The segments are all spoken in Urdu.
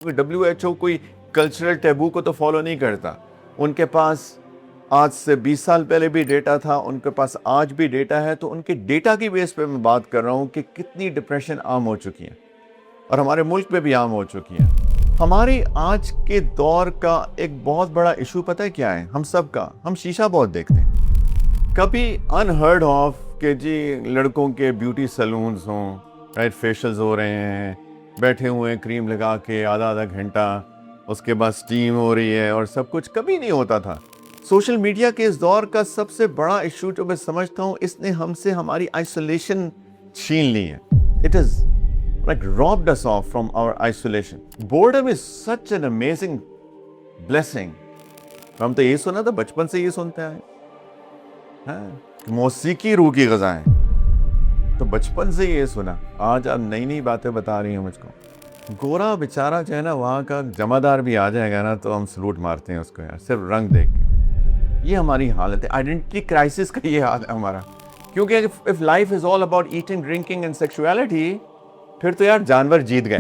WHO کوئی کلچرل ٹیبو کو تو فالو نہیں کرتا. ان کے پاس آج سے 20 سال پہلے بھی ڈیٹا تھا، ان کے پاس آج بھی ڈیٹا ہے. تو ان کے ڈیٹا کی بیس پہ میں بات کر رہا ہوں کہ کتنی ڈپریشن عام ہو چکی ہیں اور ہمارے ملک میں بھی عام ہو چکی ہیں. ہماری آج کے دور کا ایک بہت بڑا ایشو پتہ ہے کیا ہے؟ ہم سب کا، ہم شیشہ بہت دیکھتے ہیں. کبھی انہرڈ آف کہ جی لڑکوں کے بیوٹی سیلونز ہوں، رائٹ، فیشلز ہو رہے ہیں، بیٹھے ہوئے ہیں کریم لگا کے آدھا گھنٹہ، اس کے بعد سٹیم ہو رہی ہے اور سب کچھ. کبھی نہیں ہوتا تھا. سوشل میڈیا کے اس دور کا سب سے بڑا ایشو جو میں سمجھتا ہوں، اس نے ہم سے ہماری آئسولیشن چھین لی ہے. It is like robbed us off from our isolation. Boredom is such an amazing blessing. ہم تو یہ سنا تھا، بچپن سے یہ سنتے آئے، موسیقی روح کی غذا ہے. تو بچپن سے یہ سنا. آج آپ نئی نئی باتیں بتا رہی ہیں مجھ کو. گورا بیچارہ جو ہے نا، وہاں کا جمع دار بھی آ جائے گا نا تو ہم سلوٹ مارتے ہیں اس کو یار، صرف رنگ دیکھ کے. یہ ہماری حالت ہے. آئیڈینٹی کرائسس کا یہ حال ہے ہمارا. کیونکہ if life is all about eating, drinking and sexuality، پھر تو یار جانور جیت گئے.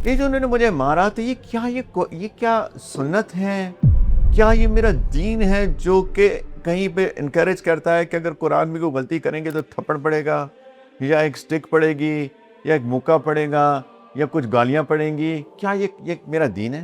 یہ جو انہوں نے مجھے مارا تو یہ کیا سنت ہے؟ کیا یہ میرا دین ہے جو کہ کہیں پہ انکریج کرتا ہے کہ اگر قرآن میں کوئی غلطی کریں گے تو تھپڑ پڑے گا، یا ایک سٹک پڑے گی، یا ایک مکہ پڑے گا، یا کچھ گالیاں پڑیں گی؟ کیا یہ میرا دین ہے؟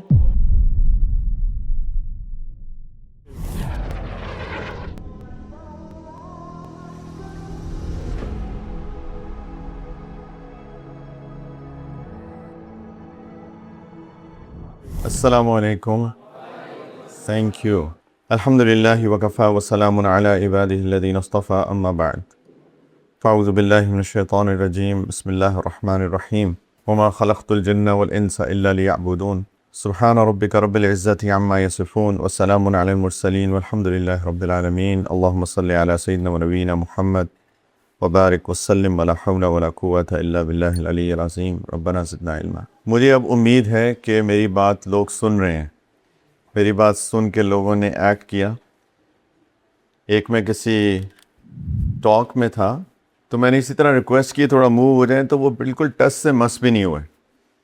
السلام علیکم. Thank you. الحمد للہ وکفا وسلام علی عبادہ الذین اصطفیٰ، اما بعد. فاعوذ باللہ من الشیطان الرجیم. بسم اللہ الرحمن الرحیم. وما خلقت الجن والانس الا لیعبدون. سبحان ربک رب العزۃ عما یصفون وسلام علی المرسلین والحمد للہ رب العالمین. اللہم صل علی سیدنا و نبینا محمد وبارک وسلم ولا حول ولا قوة الا باللہ العلی العظیم. ربنا زدنا علما. مجھے اب امید ہے کہ میری بات لوگ سن رہے ہیں. میری بات سن کے لوگوں نے ایکٹ کیا. ایک میں کسی ٹاک میں تھا تو میں نے اسی طرح ریکویسٹ کی تھوڑا موو ہو جائیں، تو وہ بالکل ٹس سے مس بھی نہیں ہوئے.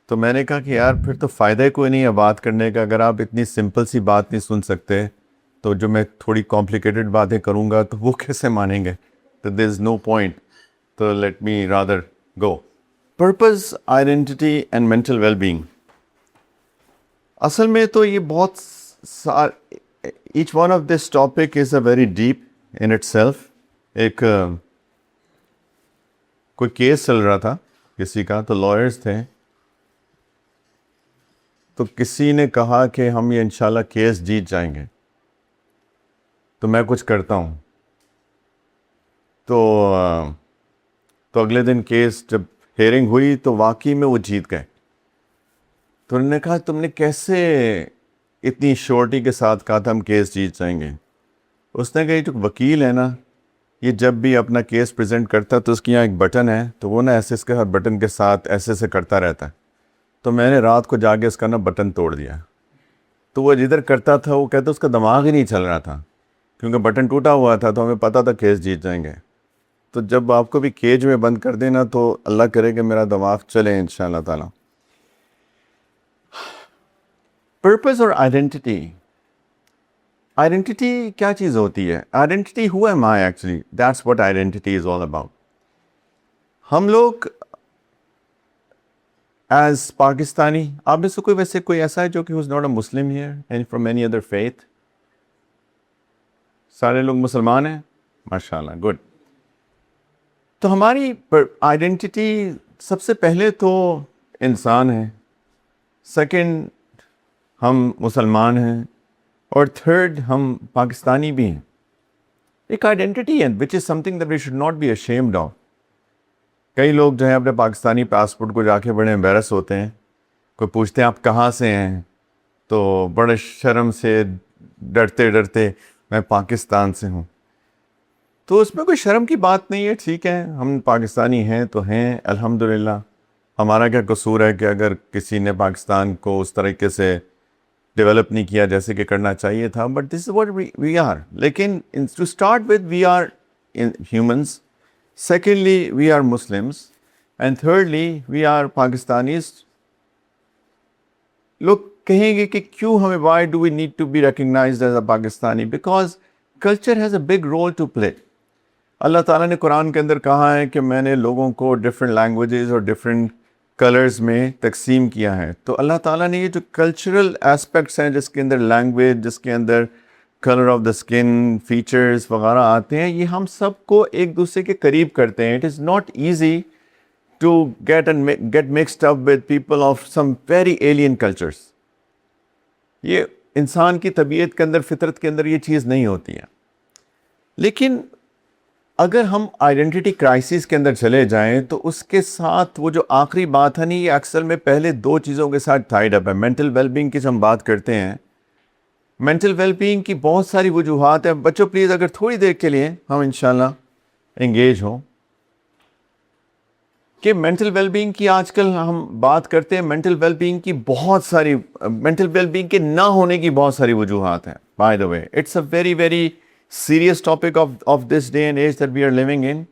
تو میں نے کہا کہ یار پھر تو فائدہ کوئی نہیں ہے بات کرنے کا. اگر آپ اتنی سمپل سی بات نہیں سن سکتے تو جو میں تھوڑی کمپلیکیٹڈ باتیں کروں گا تو وہ کیسے مانیں گے؟ تو دیر از نو پوائنٹ. تو let me rather go. Purpose, identity and mental well being. اصل میں تو یہ بہت each one of this topic is a very deep in itself. ایک کوئی کیس چل رہا تھا کسی کا، تو لائرز تھے، تو کسی نے کہا کہ ہم یہ انشاءاللہ کیس جیت جائیں گے. تو میں کچھ کرتا ہوں. تو اگلے دن کیس جب ہیئرنگ ہوئی تو واقعی میں وہ جیت گئے. تو انہوں نے کہا تم نے کیسے اتنی شورٹی کے ساتھ کہا تھا ہم کیس جیت جائیں گے؟ اس نے کہا یہ جو وکیل ہے نا، یہ جب بھی اپنا کیس پریزنٹ کرتا ہے تو اس کی یہاں ایک بٹن ہے، تو وہ نا ایسے اس کے ہر بٹن کے ساتھ ایسے کرتا رہتا ہے. تو میں نے رات کو جا کے اس کا نا بٹن توڑ دیا. تو وہ جدھر کرتا تھا وہ کہتا اس کا دماغ ہی نہیں چل رہا تھا، کیونکہ بٹن ٹوٹا ہوا تھا. تو ہمیں پتہ تھا کیس جیت جائیں گے. تو جب آپ کو بھی کیج میں بند کر دینا تو اللہ کرے کہ میرا دماغ چلے انشاءاللہ تعالی. پرپز اور آئیڈینٹی. آئیڈینٹی کیا چیز ہوتی ہے؟ Identity who am I actually, that's what identity is all about. ہم لوگ ایز پاکستانی، آپ میں سے کوئی ویسے کوئی ایسا ہے جو کہ was not a Muslim here and from any other faith؟ سارے لوگ مسلمان ہیں؟ ماشاءاللہ، گڈ. تو ہماری آئیڈینٹی سب سے پہلے تو انسان ہے، سیکنڈ ہم مسلمان ہیں، اور تھرڈ ہم پاکستانی بھی ہیں. ایک آئیڈینٹی ہے which is something that we should not be ashamed of. کئی لوگ جو ہیں اپنے پاکستانی پاسپورٹ کو جا کے بڑے امبیرس ہوتے ہیں. کوئی پوچھتے ہیں آپ کہاں سے ہیں، تو بڑے شرم سے ڈرتے میں پاکستان سے ہوں. تو اس میں کوئی شرم کی بات نہیں ہے. ٹھیک ہے، ہم پاکستانی ہیں تو ہیں الحمدللہ. ہمارا کیا قصور ہے کہ اگر کسی نے پاکستان کو اس طریقے سے ڈیولپ نہیں کیا جیسے کہ کرنا چاہیے تھا. But this is what we are. لیکن to start with we are humans, secondly we are Muslims, and thirdly we are Pakistanis لوگ کہیں گے کہ کیوں ہمیں why do we need to be recognised as a Pakistani, because culture has a big role to play. Allah تعالیٰ نے قرآن کے اندر کہا ہے کہ میں نے لوگوں کو ڈفرینٹ لینگویجز اور ڈفرینٹ کلرز میں تقسیم کیا ہے. تو اللہ تعالیٰ نے یہ جو کلچرل اسپیکٹس ہیں، جس کے اندر لینگویج، جس کے اندر colour of the skin, features وغیرہ آتے ہیں، یہ ہم سب کو ایک دوسرے کے قریب کرتے ہیں. It is not easy to get mixed up with people of some very alien cultures. یہ انسان کی طبیعت کے اندر، فطرت کے اندر یہ چیز نہیں ہوتی ہے. لیکن اگر ہم آئیڈینٹی کرائسس کے اندر چلے جائیں تو اس کے ساتھ وہ جو آخری بات ہے نا، یہ اکثر میں پہلے دو چیزوں کے ساتھ ٹائڈ اپ ہے. مینٹل ویل بینگ کی جب ہم بات کرتے ہیں، مینٹل ویل بینگ کی بہت ساری وجوہات ہیں. بچوں پلیز اگر تھوڑی دیر کے لیے ہم انشاءاللہ انگیج ہوں کہ مینٹل ویل بینگ کی آج کل ہم بات کرتے ہیں. مینٹل ویل بینگ کی بہت ساری، مینٹل ویل بینگ کے نہ ہونے کی بہت ساری وجوہات ہیں. By the way it's a very very serious topic of this day and age that we are living in,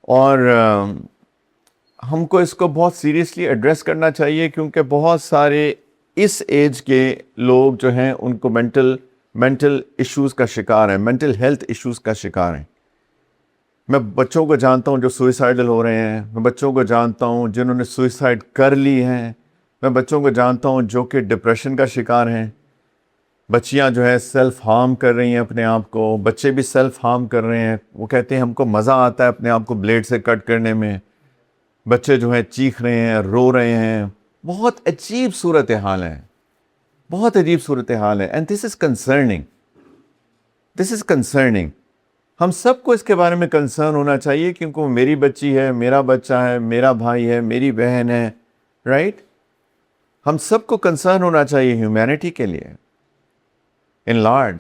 اور ہم کو اس کو بہت سیریسلی ایڈریس کرنا چاہیے، کیونکہ بہت سارے اس ایج کے لوگ جو ہیں ان کو مینٹل ایشوز کا شکار ہیں، مینٹل ہیلتھ ایشوز کا شکار ہیں. میں بچوں کو جانتا ہوں جو سوئسائڈل ہو رہے ہیں، میں بچوں کو جانتا ہوں جنہوں نے سوئسائڈ کر لی ہیں، میں بچوں کو جانتا ہوں جو کہ ڈپریشن کا شکار ہیں. بچیاں جو ہے سیلف ہارم کر رہی ہیں اپنے آپ کو، بچے بھی سیلف ہارم کر رہے ہیں. وہ کہتے ہیں ہم کو مزہ آتا ہے اپنے آپ کو بلیڈ سے کٹ کرنے میں. بچے جو ہیں چیخ رہے ہیں، رو رہے ہیں. بہت عجیب صورتحال ہے، بہت عجیب صورتحال ہے. And this is concerning. ہم سب کو اس کے بارے میں کنسرن ہونا چاہیے، کیونکہ وہ میری بچی ہے، میرا بچہ ہے، میرا بھائی ہے، میری بہن ہے، رائٹ؟ ہم سب کو کنسرن ہونا چاہیے ہیومینٹی کے لیے ان لارج.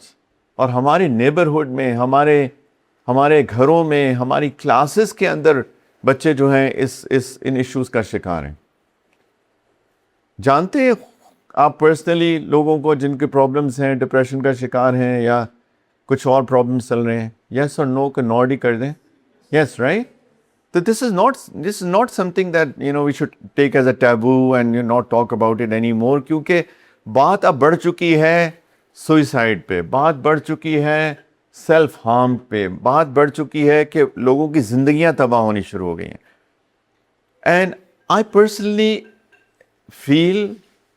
اور ہماری نیبرہڈ میں، ہمارے گھروں میں، ہماری کلاسز کے اندر بچے جو ہیں ان ایشوز کا شکار ہیں. جانتے ہیں آپ پرسنلی لوگوں کو جن کے پرابلمس ہیں، ڈپریشن کا شکار ہیں یا کچھ اور پرابلمس چل رہے ہیں؟ یس اور نو کا نوڈ ہی کر دیں. Yes right. تو this is not something that we should take as a taboo and not talk about it any more, کیونکہ بات اب بڑھ چکی ہے سوئسائڈ پہ، بات بڑھ چکی ہے سیلف ہارم پہ، بات بڑھ چکی ہے کہ لوگوں کی زندگیاں تباہ ہونی شروع ہو گئی ہیں. اینڈ آئی پرسنلی فیل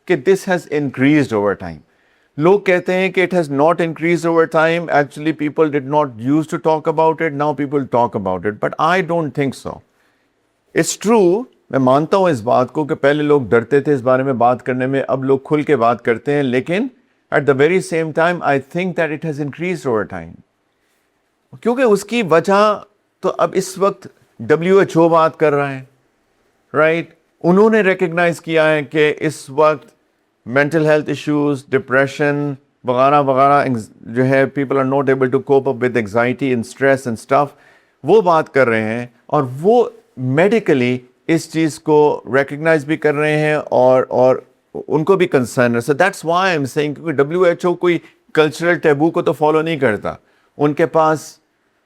کہ this has increased over time. لوگ کہتے ہیں کہ it has not increased over time. Actually people did not use to talk about it, now people talk about it, but I don't think so. It's true, میں مانتا ہوں اس بات کو کہ پہلے لوگ ڈرتے تھے اس بارے میں بات کرنے میں، اب لوگ کھل کے بات کرتے ہیں. لیکن at the very same time I think that it has increased over time, کیونکہ اس کی وجہ تو اب اس وقت WHO بات کر رہا ہے، رائٹ؟ انہوں نے ریکگنائز کیا ہے کہ اس وقت مینٹل ہیلتھ ایشوز، ڈپریشن وغیرہ وغیرہ جو ہے، people are not able to cope up with anxiety and stress and stuff, وہ بات کر رہے ہیں اور وہ میڈیکلی اس چیز کو ریکگنائز بھی کر رہے ہیں اور ان کو بھی کنسرن ہے. So that's why I am saying, کیونکہ WHO کوئی کلچرل ٹیبو کو تو فالو نہیں کرتا. ان کے پاس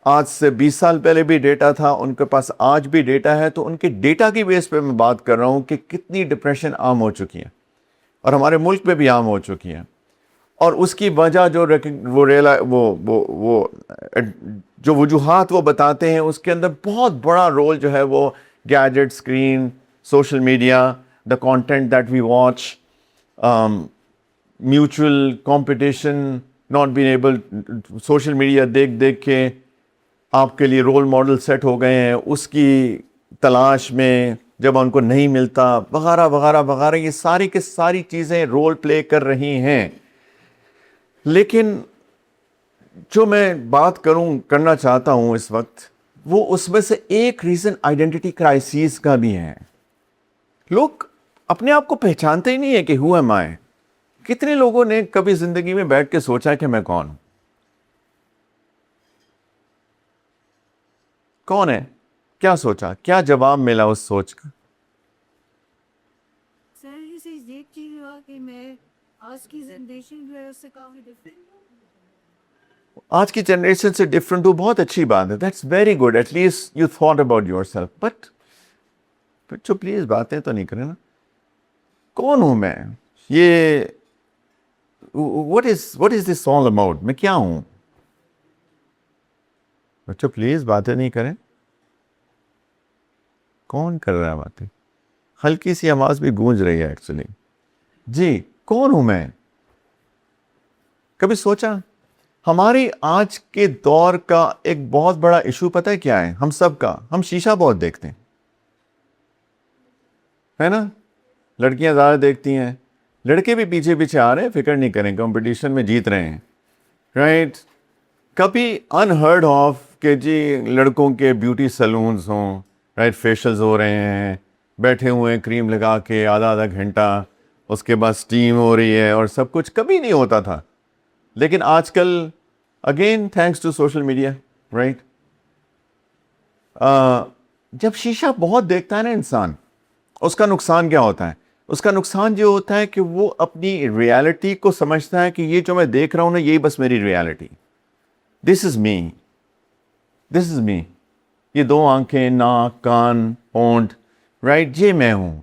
آج سے 20 سال پہلے بھی ڈیٹا تھا، ان کے پاس آج بھی ڈیٹا ہے. تو ان کے ڈیٹا کی بیس پہ میں بات کر رہا ہوں کہ کتنی ڈپریشن عام ہو چکی ہے اور ہمارے ملک میں بھی عام ہو چکی ہیں. اور اس کی وجہ جو وجوہات وہ بتاتے ہیں، اس کے اندر بہت بڑا رول جو ہے وہ gadget, screen, social media, the content that we watch, mutual competition, not being able, social media دیکھ کے آپ کے لیے رول ماڈل سیٹ ہو گئے ہیں، اس کی تلاش میں جب ان کو نہیں ملتا، وغیرہ وغیرہ وغیرہ. یہ ساری کی ساری چیزیں رول پلے کر رہی ہیں. لیکن جو میں بات کرنا چاہتا ہوں اس وقت، وہ اس میں سے ایک ریزن آئیڈینٹی کرائسس کا بھی ہے. لوگ اپنے آپ کو پہچانتے ہی نہیں ہے کہ ہو ایم آئی. کتنے لوگوں نے کبھی زندگی میں بیٹھ کے سوچا کہ میں کون ہوں؟ کون ہے؟ کیا سوچا؟ کیا جواب ملا اس سوچ کا؟ سر یہ چیز ہوا کہ میں آج کی جنریشن جو ہے اس سے کافی ڈفرینٹ ہوں. آج کی جنریشن سے ڈفرینٹ ہو، بہت اچھی بات ہے. That's very good. At least you thought about yourself. بٹ بچوں پلیز باتیں تو نہیں کریں نا. کون ہوں میں؟ یہ what is this all about؟ میں کیا ہوں؟ بچوں پلیز باتیں نہیں کریں. کون کر رہا ہے باتیں؟ ہلکی سی آواز بھی گونج رہی ہے ایکچولی. جی کون ہوں میں؟ کبھی سوچا؟ ہماری آج کے دور کا ایک بہت بڑا ایشو پتہ ہے کیا ہے؟ ہم سب کا، ہم شیشہ بہت دیکھتے ہیں، ہے نا؟ لڑکیاں زیادہ دیکھتی ہیں، لڑکے بھی پیچھے پیچھے آ رہے ہیں، فکر نہیں کریں، کمپٹیشن میں جیت رہے ہیں، رائٹ؟ کبھی انہرڈ آف کہ جی لڑکوں کے بیوٹی سیلونز ہوں، رائٹ، فیشلز ہو رہے ہیں، بیٹھے ہوئے ہیں کریم لگا کے آدھا آدھا گھنٹہ، اس کے بعد سٹیم ہو رہی ہے اور سب کچھ. کبھی نہیں ہوتا تھا. لیکن آج کل again thanks to social media, right, جب شیشہ بہت دیکھتا ہے نا انسان، اس کا نقصان کیا ہوتا ہے؟ اس کا نقصان یہ ہوتا ہے کہ وہ اپنی ریالٹی کو سمجھتا ہے کہ یہ جو میں دیکھ رہا ہوں نا یہی بس میری ریالٹی، دس از می، دس از می. یہ دو آنکھیں، ناک، کان، ہونٹ، رائٹ، یہ میں ہوں.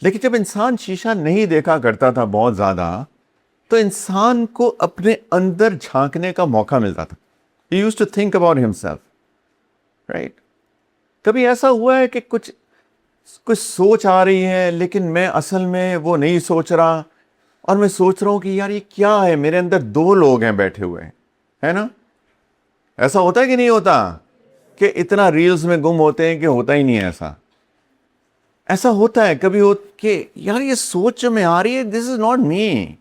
لیکن جب انسان شیشہ نہیں دیکھا کرتا تھا بہت زیادہ، تو انسان کو اپنے اندر جھانکنے کا موقع ملتا تھا. He used to think about himself, right? کبھی ایسا ہوا ہے کہ کچھ سوچ آ رہی ہے لیکن میں اصل میں وہ نہیں سوچ رہا، اور میں سوچ رہا ہوں کہ یار یہ کیا ہے، میرے اندر دو لوگ ہیں بیٹھے ہوئے ہیں، ہے نا؟ ایسا ہوتا ہے کہ نہیں ہوتا؟ کہ اتنا ریلز میں گم ہوتے ہیں کہ ہوتا ہی نہیں ہے ایسا. ایسا ہوتا ہے کبھی کہ یار یہ سوچ جو میں آ رہی ہے، دس از ناٹ می.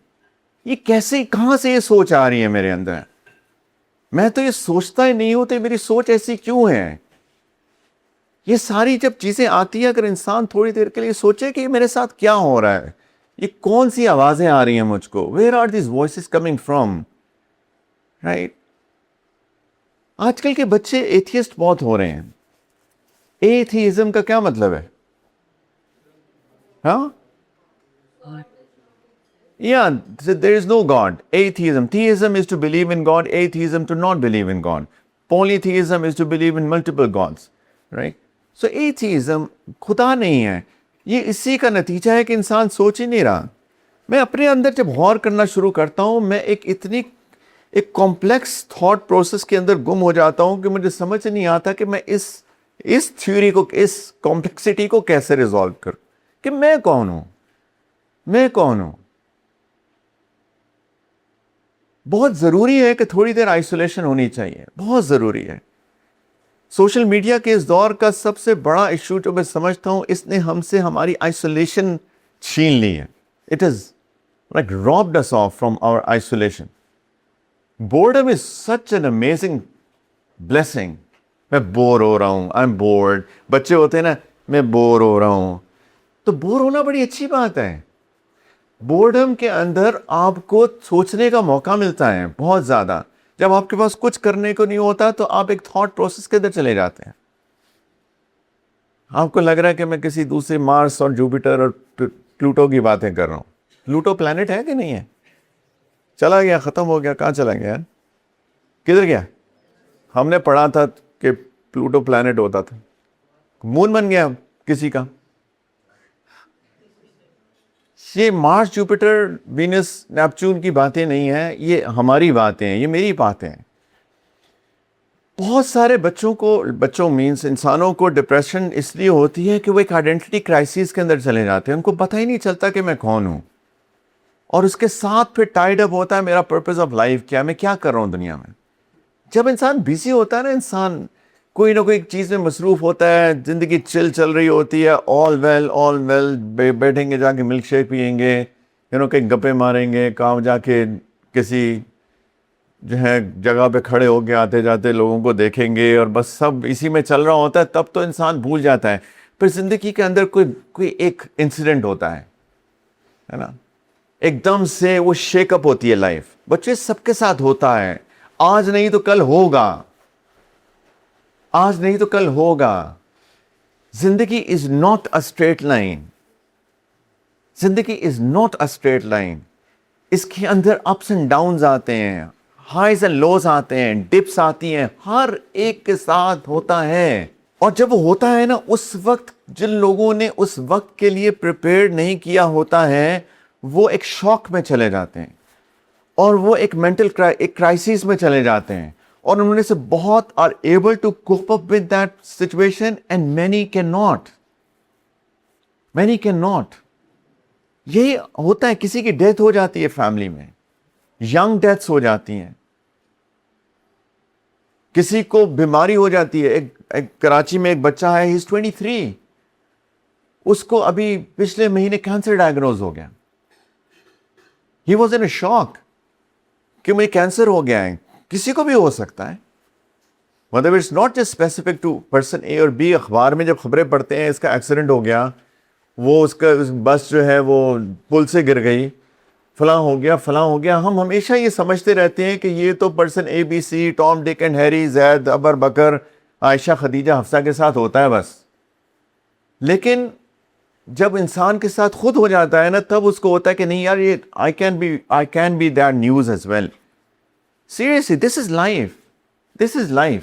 یہ کیسے، کہاں سے یہ سوچ آ رہی ہے میرے اندر؟ میں تو یہ سوچتا ہی نہیں ہوں، تو میری سوچ ایسی کیوں ہے؟ یہ ساری جب چیزیں آتی ہیں، اگر انسان تھوڑی دیر کے لیے سوچے کہ یہ میرے ساتھ کیا ہو رہا ہے، یہ کون سی آوازیں آ رہی ہیں مجھ کو، where are these voices coming from, right? آج کل کے بچے ایتھیسٹ بہت ہو رہے ہیں. ایتھیزم کا کیا مطلب ہے؟ ہاں، yeah, there is no God. Atheism. Theism is to believe in God. Atheism to not believe in God. Polytheism is to believe in multiple gods. Right? So atheism خدا نہیں ہے. یہ اسی کا نتیجہ ہے کہ انسان سوچ ہی نہیں رہا. میں اپنے اندر جب غور کرنا شروع کرتا ہوں، میں ایک کمپلیکس تھاٹ پروسیس کے اندر گم ہو جاتا ہوں کہ مجھے سمجھ نہیں آتا کہ میں اس تھیوری کو، اس کمپلیکسٹی کو کیسے ریزالو کروں، کہ میں کون ہوں، میں کون ہوں. بہت ضروری ہے کہ تھوڑی دیر آئسولیشن ہونی چاہیے، بہت ضروری ہے. سوشل میڈیا کے اس دور کا سب سے بڑا ایشو جو میں سمجھتا ہوں، اس نے ہم سے ہماری آئسولیشن چھین لی ہے. It is like robbed us off from our isolation. Boredom is such an amazing blessing. میں بور ہو رہا ہوں، I'm bored. بچے ہوتے ہیں نا، میں بور ہو رہا ہوں، تو بور ہونا بڑی اچھی بات ہے. بورڈم کے اندر آپ کو سوچنے کا موقع ملتا ہے بہت زیادہ. جب آپ کے پاس کچھ کرنے کو نہیں ہوتا تو آپ ایک تھاٹ پروسیس کے اندر چلے جاتے ہیں. آپ کو لگ رہا ہے کہ میں کسی دوسرے مارس اور جوپیٹر اور پلوٹو کی باتیں کر رہا ہوں. پلوٹو پلانٹ ہے کہ نہیں ہے؟ چلا گیا، ختم ہو گیا. کہاں چلا گیا یار؟ کدھر گیا؟ ہم نے پڑھا تھا کہ پلوٹو پلانٹ ہوتا تھا، مون بن گیا کسی کا. یہ مارس، جوپیٹر، وینس، نیپچون کی باتیں نہیں ہیں، یہ ہماری باتیں ہیں، یہ میری باتیں ہیں. بہت سارے بچوں مینس انسانوں کو ڈپریشن اس لیے ہوتی ہے کہ وہ ایک آئیڈینٹی کرائسس کے اندر چلے جاتے ہیں. ان کو پتہ ہی نہیں چلتا کہ میں کون ہوں، اور اس کے ساتھ پھر ٹائڈ اپ ہوتا ہے میرا پرپز آف لائف کیا، میں کیا کر رہا ہوں دنیا میں. جب انسان بیزی ہوتا ہے نا، انسان کوئی نہ کوئی چیز میں مصروف ہوتا ہے، زندگی چل رہی ہوتی ہے، آل ویل، بیٹھیں گے جا کے ملک شیک پئیں گے، کہیں گپے ماریں گے، کہاں جا کے کسی جو ہے جگہ پہ کھڑے ہو کے آتے جاتے لوگوں کو دیکھیں گے، اور بس سب اسی میں چل رہا ہوتا ہے. تب تو انسان بھول جاتا ہے. پھر زندگی کے اندر کوئی ایک انسیڈنٹ ہوتا ہے نا، ایک دم سے وہ شیک اپ ہوتی ہے لائف. بچے سب کے ساتھ ہوتا ہے. آج نہیں تو کل ہوگا، آج نہیں تو کل ہوگا. زندگی is not a straight line. زندگی is not a straight line. اس کے اندر اپس اینڈ ڈاؤنز آتے ہیں، ہائیز اینڈ لوز آتے ہیں، ڈپس آتی ہیں، ہر ایک کے ساتھ ہوتا ہے. اور جب وہ ہوتا ہے نا، اس وقت جن لوگوں نے اس وقت کے لیے پریپیئرڈ نہیں کیا ہوتا ہے، وہ ایک شوق میں چلے جاتے ہیں اور وہ ایک مینٹل کرائسس میں چلے جاتے ہیں, اور انہوں نے سے بہت are able to cope up with that situation and many can not. یہی ہوتا ہے, کسی کی ڈیتھ ہو جاتی ہے فیملی میں, ینگ ڈیتھس ہو جاتی ہیں, کسی کو بیماری ہو جاتی ہے. ایک کراچی میں ایک بچہ ہے, ہی از 23, اس کو ابھی پچھلے مہینے کینسر ڈائگنوز ہو گیا. ہی واز ان اے شاک کہ مجھے کینسر ہو گیا ہے. کسی کو بھی ہو سکتا ہے, مطلب it's not just specific to person A اور بی. اخبار میں جب خبریں پڑھتے ہیں اس کا ایکسیڈنٹ ہو گیا, وہ اس کا بس جو ہے وہ پل سے گر گئی, فلاں ہو گیا, ہم ہمیشہ یہ سمجھتے رہتے ہیں کہ یہ تو person A B C, Tom Dick and Harry, Zaid ابر بکر, عائشہ خدیجہ حفصہ کے ساتھ ہوتا ہے بس. لیکن جب انسان کے ساتھ خود ہو جاتا ہے نا, تب اس کو ہوتا ہے کہ نہیں یار, یہ I can be that news as well. Seriously, this is life.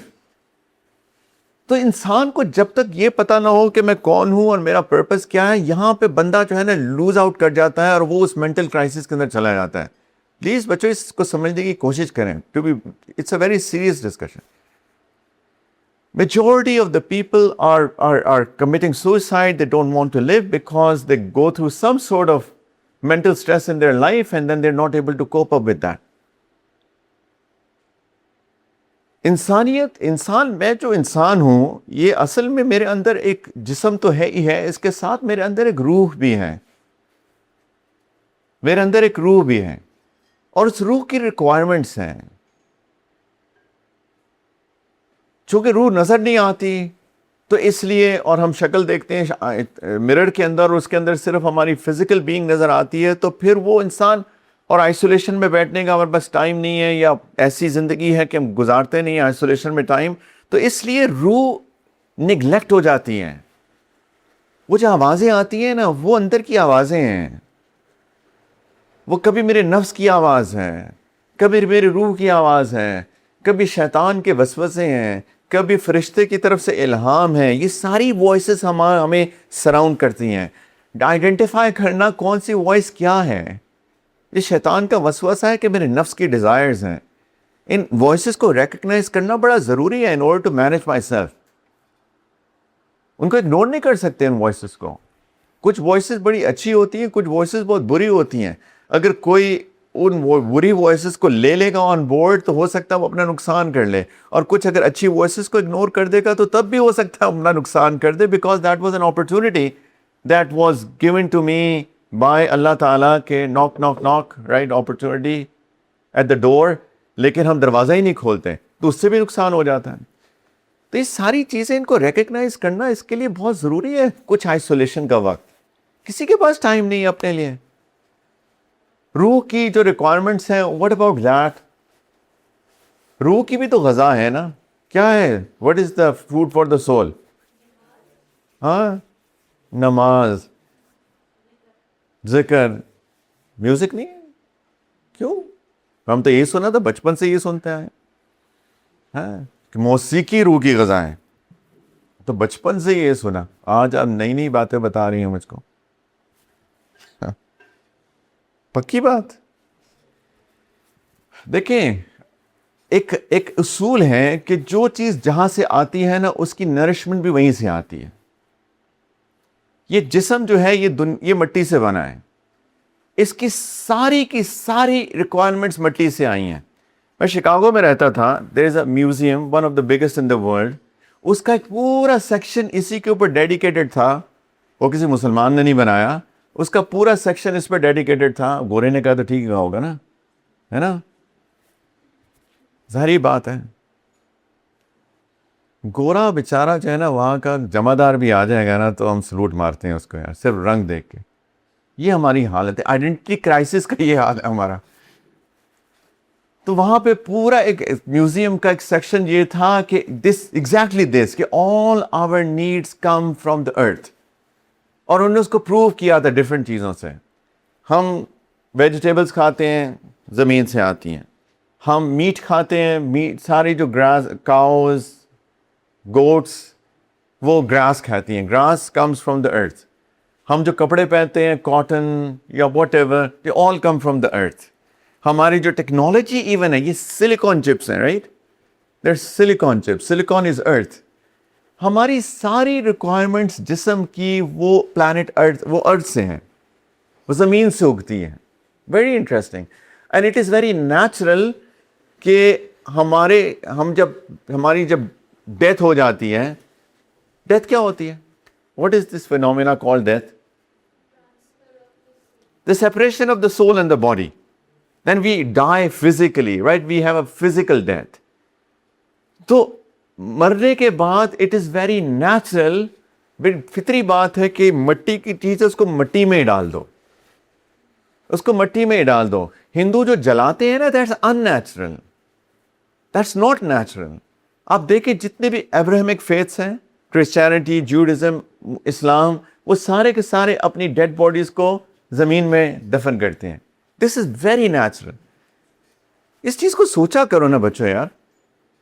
تو انسان کو جب تک یہ پتا نہ ہو کہ میں کون ہوں اور میرا پرپس کیا ہے, یہاں پہ بندہ جو ہے نا لوز آؤٹ کر جاتا ہے اور وہ اس مینٹل کرائسس کے اندر چلا جاتا ہے. پلیز بچوں اس کو سمجھنے کی کوشش کریں. It's a very serious discussion. Majority of the people are committing suicide. They don't want to live because they go through some sort of mental stress in their life and then they're not able to cope up with that. میں جو انسان ہوں, یہ اصل میں میرے اندر ایک جسم تو ہے ہی ہے, اس کے ساتھ میرے اندر ایک روح بھی ہے. اور اس روح کی ریکوائرمنٹس ہیں. چونکہ روح نظر نہیں آتی تو اس لیے, اور ہم شکل دیکھتے ہیں مرر کے اندر, اور اس کے اندر صرف ہماری فزیکل بینگ نظر آتی ہے, تو پھر وہ انسان, اور آئسولیشن میں بیٹھنے کا ہمارے پاس ٹائم نہیں ہے, یا ایسی زندگی ہے کہ ہم گزارتے نہیں ہیں آئسولیشن میں ٹائم, تو اس لیے روح نگلیکٹ ہو جاتی ہیں. وہ جو آوازیں آتی ہیں نا, وہ اندر کی آوازیں ہیں. وہ کبھی میرے نفس کی آواز ہے, کبھی میری روح کی آواز ہے, کبھی شیطان کے وسوسے ہیں, کبھی فرشتے کی طرف سے الہام ہے. یہ ساری وائسز ہمیں سراؤنڈ کرتی ہیں. آئیڈینٹیفائی کرنا کون سی وائس کیا ہے. یہ شیطان کا وسوسہ ہے کہ میرے نفس کی ڈیزائرز ہیں. ان وائسز کو ریکگنائز کرنا بڑا ضروری ہے in order to manage myself. ان کو اگنور نہیں کر سکتے ان وائسز کو. کچھ وائسز بڑی اچھی ہوتی ہیں, کچھ وائسز بہت بری ہوتی ہیں. اگر کوئی ان بری وائسز کو لے لے گا آن بورڈ تو ہو سکتا ہے وہ اپنا نقصان کر لے, اور کچھ اگر اچھی وائسز کو اگنور کر دے گا تو تب بھی ہو سکتا ہے اپنا نقصان کر دے, because that was an opportunity that was given to me by Allah تعالیٰ کے knock knock knock right, opportunity at the door, لیکن ہم دروازہ ہی نہیں کھولتے تو اس سے بھی نقصان ہو جاتا ہے. تو یہ ساری چیزیں ان کو ریکگنائز کرنا اس کے لیے بہت ضروری ہے. کچھ آئسولیشن کا وقت, کسی کے پاس ٹائم نہیں ہے اپنے لیے. روح کی جو ریکوائرمنٹس ہیں, واٹ اباؤٹ دیٹ؟ روح کی بھی تو غذا ہے نا. کیا ہے, what is the food for the civil? ہاں, نماز, ذکر. میوزک نہیں ہے. کیوں؟ ہم تو یہی سنا تھا, بچپن سے یہ سنتے آئے ہیں کہ موسیقی روح کی غذا ہے, تو بچپن سے یہ سنا. آج آپ نئی نئی باتیں بتا رہی ہیں مجھ کو. پکی بات. دیکھیں, ایک اصول ہے کہ جو چیز جہاں سے آتی ہے نا, اس کی نرشمنٹ بھی وہیں سے آتی ہے. یہ جسم جو ہے یہ مٹی سے بنا ہے. اس کی ساری ریکوائرمنٹس مٹی سے آئی ہیں. میں شکاگو میں رہتا تھا. There is a museum, one of the biggest in the world. اس کا ایک پورا سیکشن اسی کے اوپر ڈیڈیکیٹڈ تھا. وہ کسی مسلمان نے نہیں بنایا, اس کا پورا سیکشن اس پہ ڈیڈیکیٹڈ تھا. گورے نے کہا تو ٹھیک ہوگا نا, ہے نا, ظاہری بات ہے. گورا بیچارہ جو ہے نا, وہاں کا جمع دار بھی آ جائے گا نا تو ہم سلوٹ مارتے ہیں اس کو یار, صرف رنگ دیکھ کے. یہ ہماری حالت ہے, آئیڈینٹی کرائسس کا یہ حال ہے ہمارا. تو وہاں پہ پورا ایک میوزیم کا ایک سیکشن یہ تھا کہ ایگزیکٹلی دس, کہ آل our needs come from the ارتھ. اور انہوں نے اس کو پروو کیا تھا ڈفرینٹ چیزوں سے. ہم ویجیٹیبلس کھاتے ہیں, زمین سے آتی ہیں. ہم میٹ کھاتے ہیں, میٹ ساری جو گراس, کاؤز, گوٹس, وہ گراس کھاتی ہیں. Grass comes from the earth. ہم جو کپڑے پہنتے ہیں کاٹن یا whatever they all come from the earth. ہماری جو ٹیکنالوجی ایون ہے یہ سلیکون چپس ہیں, right, there silicon chips, silicon is earth. ہماری ساری ریکوائرمنٹس جسم کی وہ پلانٹ ارتھ, وہ ارتھ سے ہیں, وہ زمین سے اگتی ہیں. Very interesting. And it is very natural کہ ہماری جب ڈیتھ ہو جاتی ہے, ڈیتھ کیا ہوتی ہے, what is this phenomena called death? The separation of the soul and the body. Then we die physically, right? We have a physical death. تو مرنے کے بعد it is very natural, فطری بات ہے کہ مٹی کی چیز ہے اس کو مٹی میں ڈال دو, اس کو مٹی میں ڈال دو. ہندو جو جلاتے ہیں نا, that's unnatural. That's not natural. آپ دیکھیں جتنے بھی ابراہمک فیتھس ہیں, کرسچینٹی, جوڈازم, اسلام, وہ سارے کے سارے اپنی ڈیڈ باڈیز کو زمین میں دفن کرتے ہیں. دس از ویری نیچرل. اس چیز کو سوچا کرو نا بچوں یار,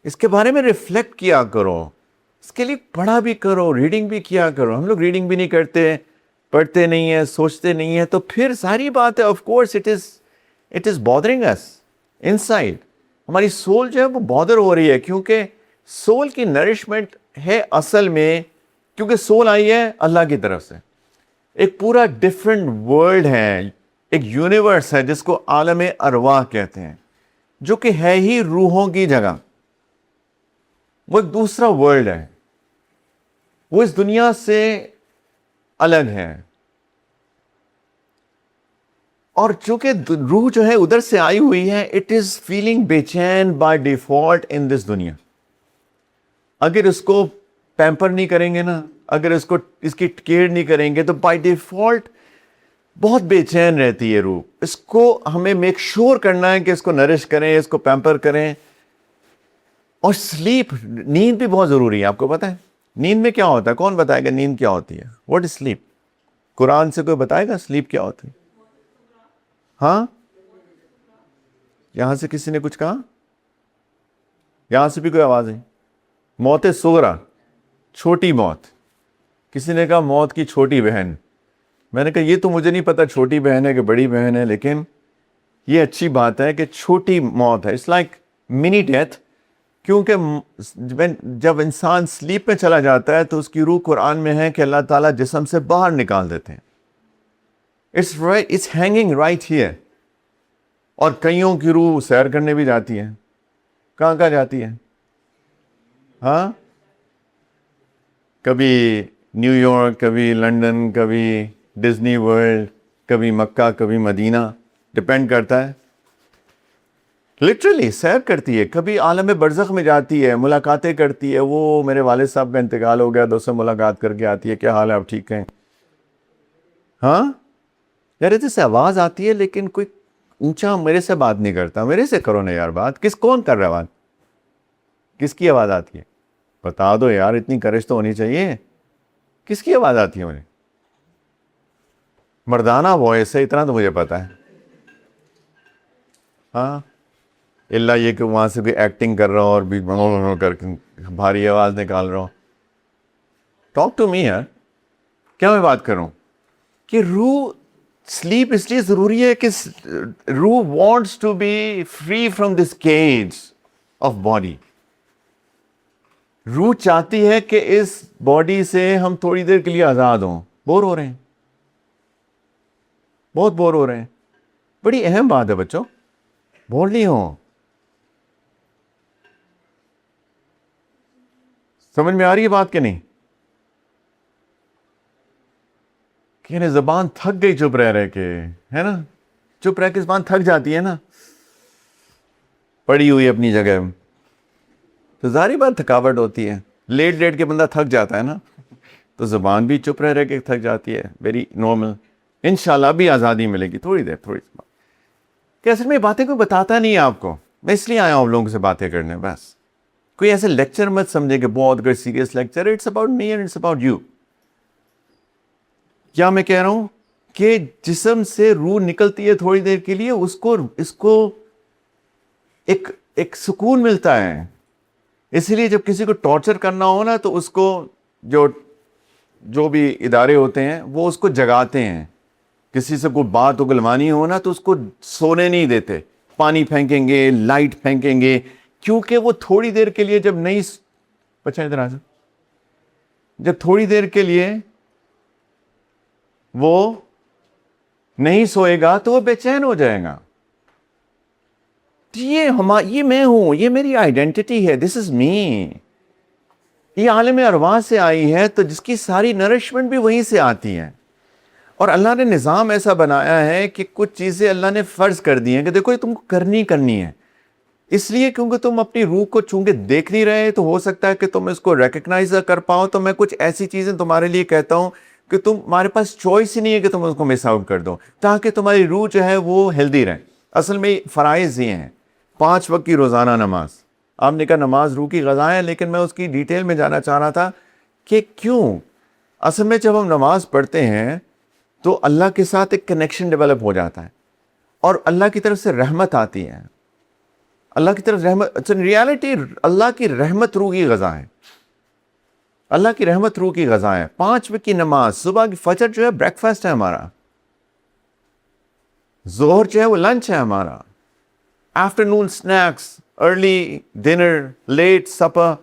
اس کے بارے میں ریفلیکٹ کیا کرو, اس کے لیے پڑھا بھی کرو, ریڈنگ بھی کیا کرو. ہم لوگ ریڈنگ بھی نہیں کرتے, پڑھتے نہیں ہیں, سوچتے نہیں ہیں, تو پھر ساری بات ہے. Of course it is bothering us inside. ہماری سول جو ہے وہ بادر ہو رہی ہے, کیونکہ سول کی نرشمنٹ ہے اصل میں, کیونکہ سول آئی ہے اللہ کی طرف سے. ایک پورا ڈفرینٹ ورلڈ ہے, ایک یونیورس ہے جس کو عالم ارواح کہتے ہیں, جو کہ ہے ہی روحوں کی جگہ. وہ ایک دوسرا ورلڈ ہے, وہ اس دنیا سے الگ ہے. اور چونکہ روح جو ہے ادھر سے آئی ہوئی ہے, اٹ از فیلنگ بے چین بائی ڈیفالٹ ان دس دنیا. اگر اس کو پیمپر نہیں کریں گے نا, اگر اس کی کیئر نہیں کریں گے, تو بائی ڈیفالٹ بہت بے چین رہتی ہے روح. اس کو ہمیں میک شور کرنا ہے کہ اس کو نرش کریں, اس کو پیمپر کریں. اور سلیپ, نیند بھی بہت ضروری ہے. آپ کو پتہ ہے نیند میں کیا ہوتا ہے؟ کون بتائے گا نیند کیا ہوتی ہے؟ What is sleep? قرآن سے کوئی بتائے گا سلیپ کیا ہوتی ہے؟ ہاں, یہاں سے کسی نے کچھ کہا؟ یہاں سے بھی کوئی آواز ہے؟ موت صغرا, چھوٹی موت. کسی نے کہا موت کی چھوٹی بہن. میں نے کہا یہ تو مجھے نہیں پتا چھوٹی بہن ہے کہ بڑی بہن ہے, لیکن یہ اچھی بات ہے کہ چھوٹی موت ہے. اٹس لائک منی ڈیتھ, کیونکہ جب انسان سلیپ میں چلا جاتا ہے تو اس کی روح, قرآن میں ہے کہ اللہ تعالیٰ جسم سے باہر نکال دیتے ہیں. It's hanging right here. اور کئیوں کی روح سیر کرنے بھی جاتی ہے. کہاں کہاں جاتی ہے؟ ہاں, کبھی نیو یارک, کبھی لنڈن, کبھی ڈزنی ورلڈ, کبھی مکہ, کبھی مدینہ, ڈپینڈ کرتا ہے. لٹرلی سیر کرتی ہے. کبھی عالم برزخ میں جاتی ہے, ملاقاتیں کرتی ہے. وہ میرے والد صاحب کا انتقال ہو گیا تو اس سے ملاقات کر کے آتی ہے, کیا حال ہے, آپ ٹھیک ہیں؟ ہاں یار, ادھر سے آواز آتی ہے لیکن کوئی اونچا میرے سے بات نہیں کرتا. میرے سے کرو نا یار بات. کون کر رہا ہے بات؟ کس کی آواز آتی ہے؟ بتا دو یار, اتنی کرش تو ہونی چاہیے. کس کی آواز آتی ہے مجھے؟ مردانہ وائس ہے, اتنا تو مجھے پتا ہے. ہاں, اللہ یہ کہ وہاں سے بھی ایکٹنگ کر رہا ہوں اور بھی کر کے بھاری آواز نکال رہا ہوں. ٹاک ٹو می یار. کیا میں بات کروں کہ روح سلیپ اس لیے ضروری ہے کہ روح wants to be free from this cage of body. روح چاہتی ہے کہ اس باڈی سے ہم تھوڑی دیر کے لیے آزاد ہوں. بور ہو رہے ہیں, بہت بور ہو رہے ہیں. بڑی اہم بات ہے بچوں, بور نہیں ہو. سمجھ میں آ رہی ہے بات کہ نہیں؟ کہ زبان تھک گئی چپ رہ کے, ہے نا, چپ رہ کے زبان تھک جاتی ہے نا, پڑی ہوئی اپنی جگہ. تو ظاہری بات تھکاوٹ ہوتی ہے. لیٹ کے بندہ تھک جاتا ہے نا, تو زبان بھی چپ رہ کے تھک جاتی ہے. Very normal. انشاءاللہ بھی آزادی ملے گی تھوڑی دیر کہ اصل میں باتیں کوئی بتاتا نہیں ہے آپ کو. میں اس لیے آیا ہوں آپ لوگوں سے باتیں کرنے. بس کوئی ایسے لیکچر مت سمجھے کہ بہت کوئی serious lecture. It's about me and it's about you. کیا میں کہہ رہا ہوں کہ جسم سے روح نکلتی ہے تھوڑی دیر کے لیے, اس کو ایک سکون ملتا ہے. اسی لیے جب کسی کو ٹارچر کرنا ہو نا, تو اس کو جو جو بھی ادارے ہوتے ہیں وہ اس کو جگاتے ہیں. کسی سے کوئی بات اگلوانی ہو نا تو اس کو سونے نہیں دیتے, پانی پھینکیں گے, لائٹ پھینکیں گے, کیونکہ وہ تھوڑی دیر کے لیے جب نہیں, بچہ ادھر آ جا, جب تھوڑی دیر کے لیے وہ نہیں سوئے گا تو وہ بے چین ہو جائے گا. یہ میں ہوں, یہ میری آئیڈینٹی ہے, دس از می. یہ عالم ارواح سے آئی ہے, تو جس کی ساری نرشمنٹ بھی وہیں سے آتی ہے. اور اللہ نے نظام ایسا بنایا ہے کہ کچھ چیزیں اللہ نے فرض کر دی ہیں کہ دیکھو یہ تم کو کرنی ہے. اس لیے کیونکہ تم اپنی روح کو چونکہ دیکھ نہیں رہے تو ہو سکتا ہے کہ تم اس کو ریکگنائز کر پاؤ, تو میں کچھ ایسی چیزیں تمہارے لیے کہتا ہوں کہ تمہارے پاس چوائس ہی نہیں ہے کہ تم اس کو مس آؤٹ کر دو, تاکہ تمہاری روح جو ہے وہ ہیلدی رہے. اصل میں فرائض یہ ہیں, 5 وقت کی روزانہ نماز. آپ نے کہا نماز روح کی غذا ہے, لیکن میں اس کی ڈیٹیل میں جانا چاہ رہا تھا کہ کیوں. اصل میں جب ہم نماز پڑھتے ہیں تو اللہ کے ساتھ ایک کنیکشن ڈیولپ ہو جاتا ہے, اور اللہ کی طرف سے رحمت آتی ہے. اللہ کی طرف رحمت, ریالٹی اللہ کی رحمت روح کی غذا ہے. اللہ کی رحمت روح کی غذا ہے. 5 وقت کی نماز, صبح کی فجر جو ہے بریک فاسٹ ہے ہمارا, ظہر جو ہے وہ لنچ ہے ہمارا, afternoon snacks, early dinner, late supper,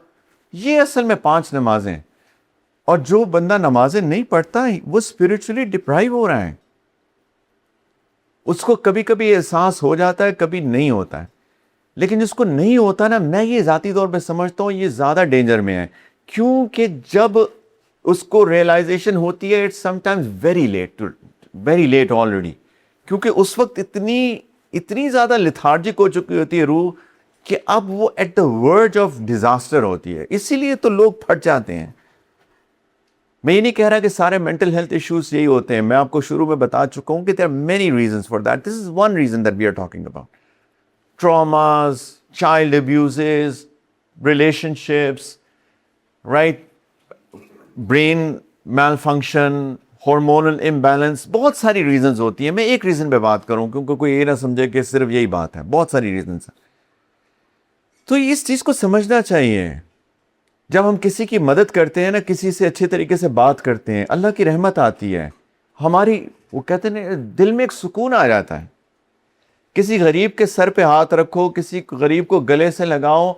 یہ اصل میں 5 نمازیں. اور جو بندہ نمازیں نہیں پڑھتا وہ اسپرچولی ڈپرائیو ہو رہا ہے. اس کو کبھی کبھی احساس ہو جاتا ہے, کبھی نہیں ہوتا ہے. لیکن جس کو نہیں ہوتا نا, میں یہ ذاتی طور پہ سمجھتا ہوں یہ زیادہ ڈینجر میں ہے, کیونکہ جب اس کو ریئلائزیشن ہوتی ہے it's sometimes very late already. کیونکہ اس وقت اتنی زیادہ لتھارجک ہو چکی ہوتی ہے روح کہ اب وہ ایٹ دا ورج آف ڈیزاسٹر ہوتی ہے. اسی لیے تو لوگ پھٹ جاتے ہیں. میں یہ نہیں کہہ رہا کہ سارے مینٹل ہیلتھ ایشوز یہی ہوتے ہیں, میں آپ کو شروع میں بتا چکا ہوں کہ there are many reasons for that. This is one reason that we are talking about. Traumas, child abuses, relationships, right? Brain malfunction, hormonal imbalance, بہت ساری ریزنز ہوتی ہیں. میں ایک ریزن پہ بات کروں کیونکہ کوئی یہ نہ سمجھے کہ صرف یہی بات ہے, بہت ساری ریزنز ہیں. تو اس چیز کو سمجھنا چاہیے. جب ہم کسی کی مدد کرتے ہیں نا, کسی سے اچھے طریقے سے بات کرتے ہیں, اللہ کی رحمت آتی ہے ہماری. وہ کہتے ہیں دل میں ایک سکون آ جاتا ہے. کسی غریب کے سر پہ ہاتھ رکھو, کسی غریب کو گلے سے لگاؤ,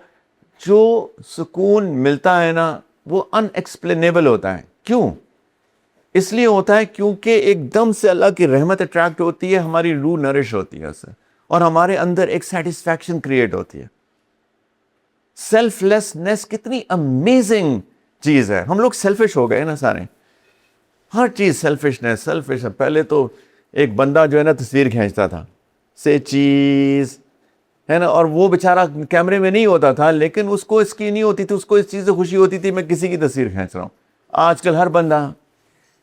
جو سکون ملتا ہے نا وہ ان ایکسپلینیبل ہوتا ہے. کیوں؟ اس لیے ہوتا ہے کیونکہ ایک دم سے اللہ کی رحمت اٹریکٹ ہوتی ہے, ہماری روح نرش ہوتی ہے اس سے, اور ہمارے اندر ایک سیٹسفیکشن کریٹ ہوتی ہے. سیلف لیسنس کتنی امیزنگ چیز ہے. ہم لوگ سیلفش ہو گئے نا سارے, ہر چیز سیلفش. پہلے تو ایک بندہ جو ہے نا تصویر کھینچتا تھا سے چیز ہے نا, اور وہ بیچارہ کیمرے میں نہیں ہوتا تھا, لیکن اس کو اس کی نہیں ہوتی تھی, اس کو اس چیز سے خوشی ہوتی تھی میں کسی کی تصویر کھینچ رہا ہوں. آج کل ہر بندہ,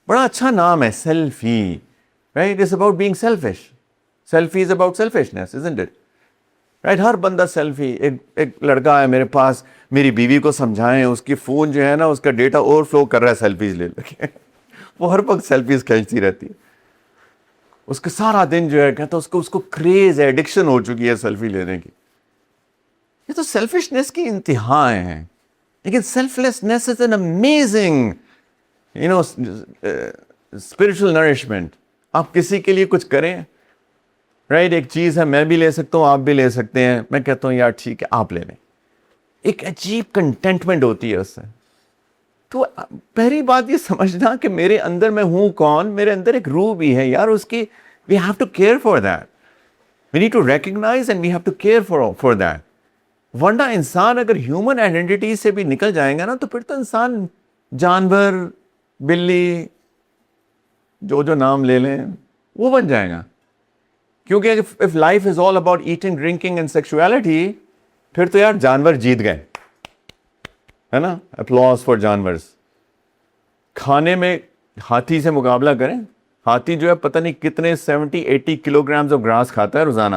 بڑا اچھا نام ہے selfie, right? It's about being selfish. Selfie is about selfishness, isn't it? Right, ہر بندہ سیلفی. ایک لڑکا ہے میرے پاس, میری بیوی کو سمجھائیں, اس کی فون جو ہے نا اس کا ڈیٹا اوور فلو کر رہا ہے سیلفیز لے کے. وہ ہر وقت سیلفیز کھینچتی رہتی ہے. اس کے سارا دن جو ہے کہتا ہے اس کو کریز ہے, ایڈکشن ہو چکی ہے سیلفی لینے کی. یہ تو سیلفشنس کی انتہا ہیں. لیکن self lessons is an amazing spiritual nourishment. آپ کسی کے لیے کچھ کریں, رائٹ, ایک چیز ہے میں بھی لے سکتا ہوں, آپ بھی لے سکتے ہیں, میں کہتا ہوں یار ٹھیک ہے آپ لے لیں, ایک عجیب کنٹینٹمنٹ ہوتی ہے اس سے. تو پہلی بات یہ سمجھنا کہ میرے اندر میں ہوں کون, میرے اندر ایک روح بھی ہے یار, اس کی we have to care for that, we need to recognise and we have to care for that. ورنہ انسان اگر ہیومن آئیڈینٹی سے بھی نکل جائے گا نا تو پھر تو انسان جانور, بلی, جو نام لے لیں وہ بن جائے گا. کیونکہ if life is all about eating, drinking and sexuality, پھر تو یار جانور جیت گئے, ہے نا؟ اپلوز فار جانورز. کھانے میں ہاتھی سے مقابلہ کریں, ہاتھی جو ہے پتہ نہیں کتنے 70-80 کلو گرامز آف گراس کھاتا ہے روزانہ,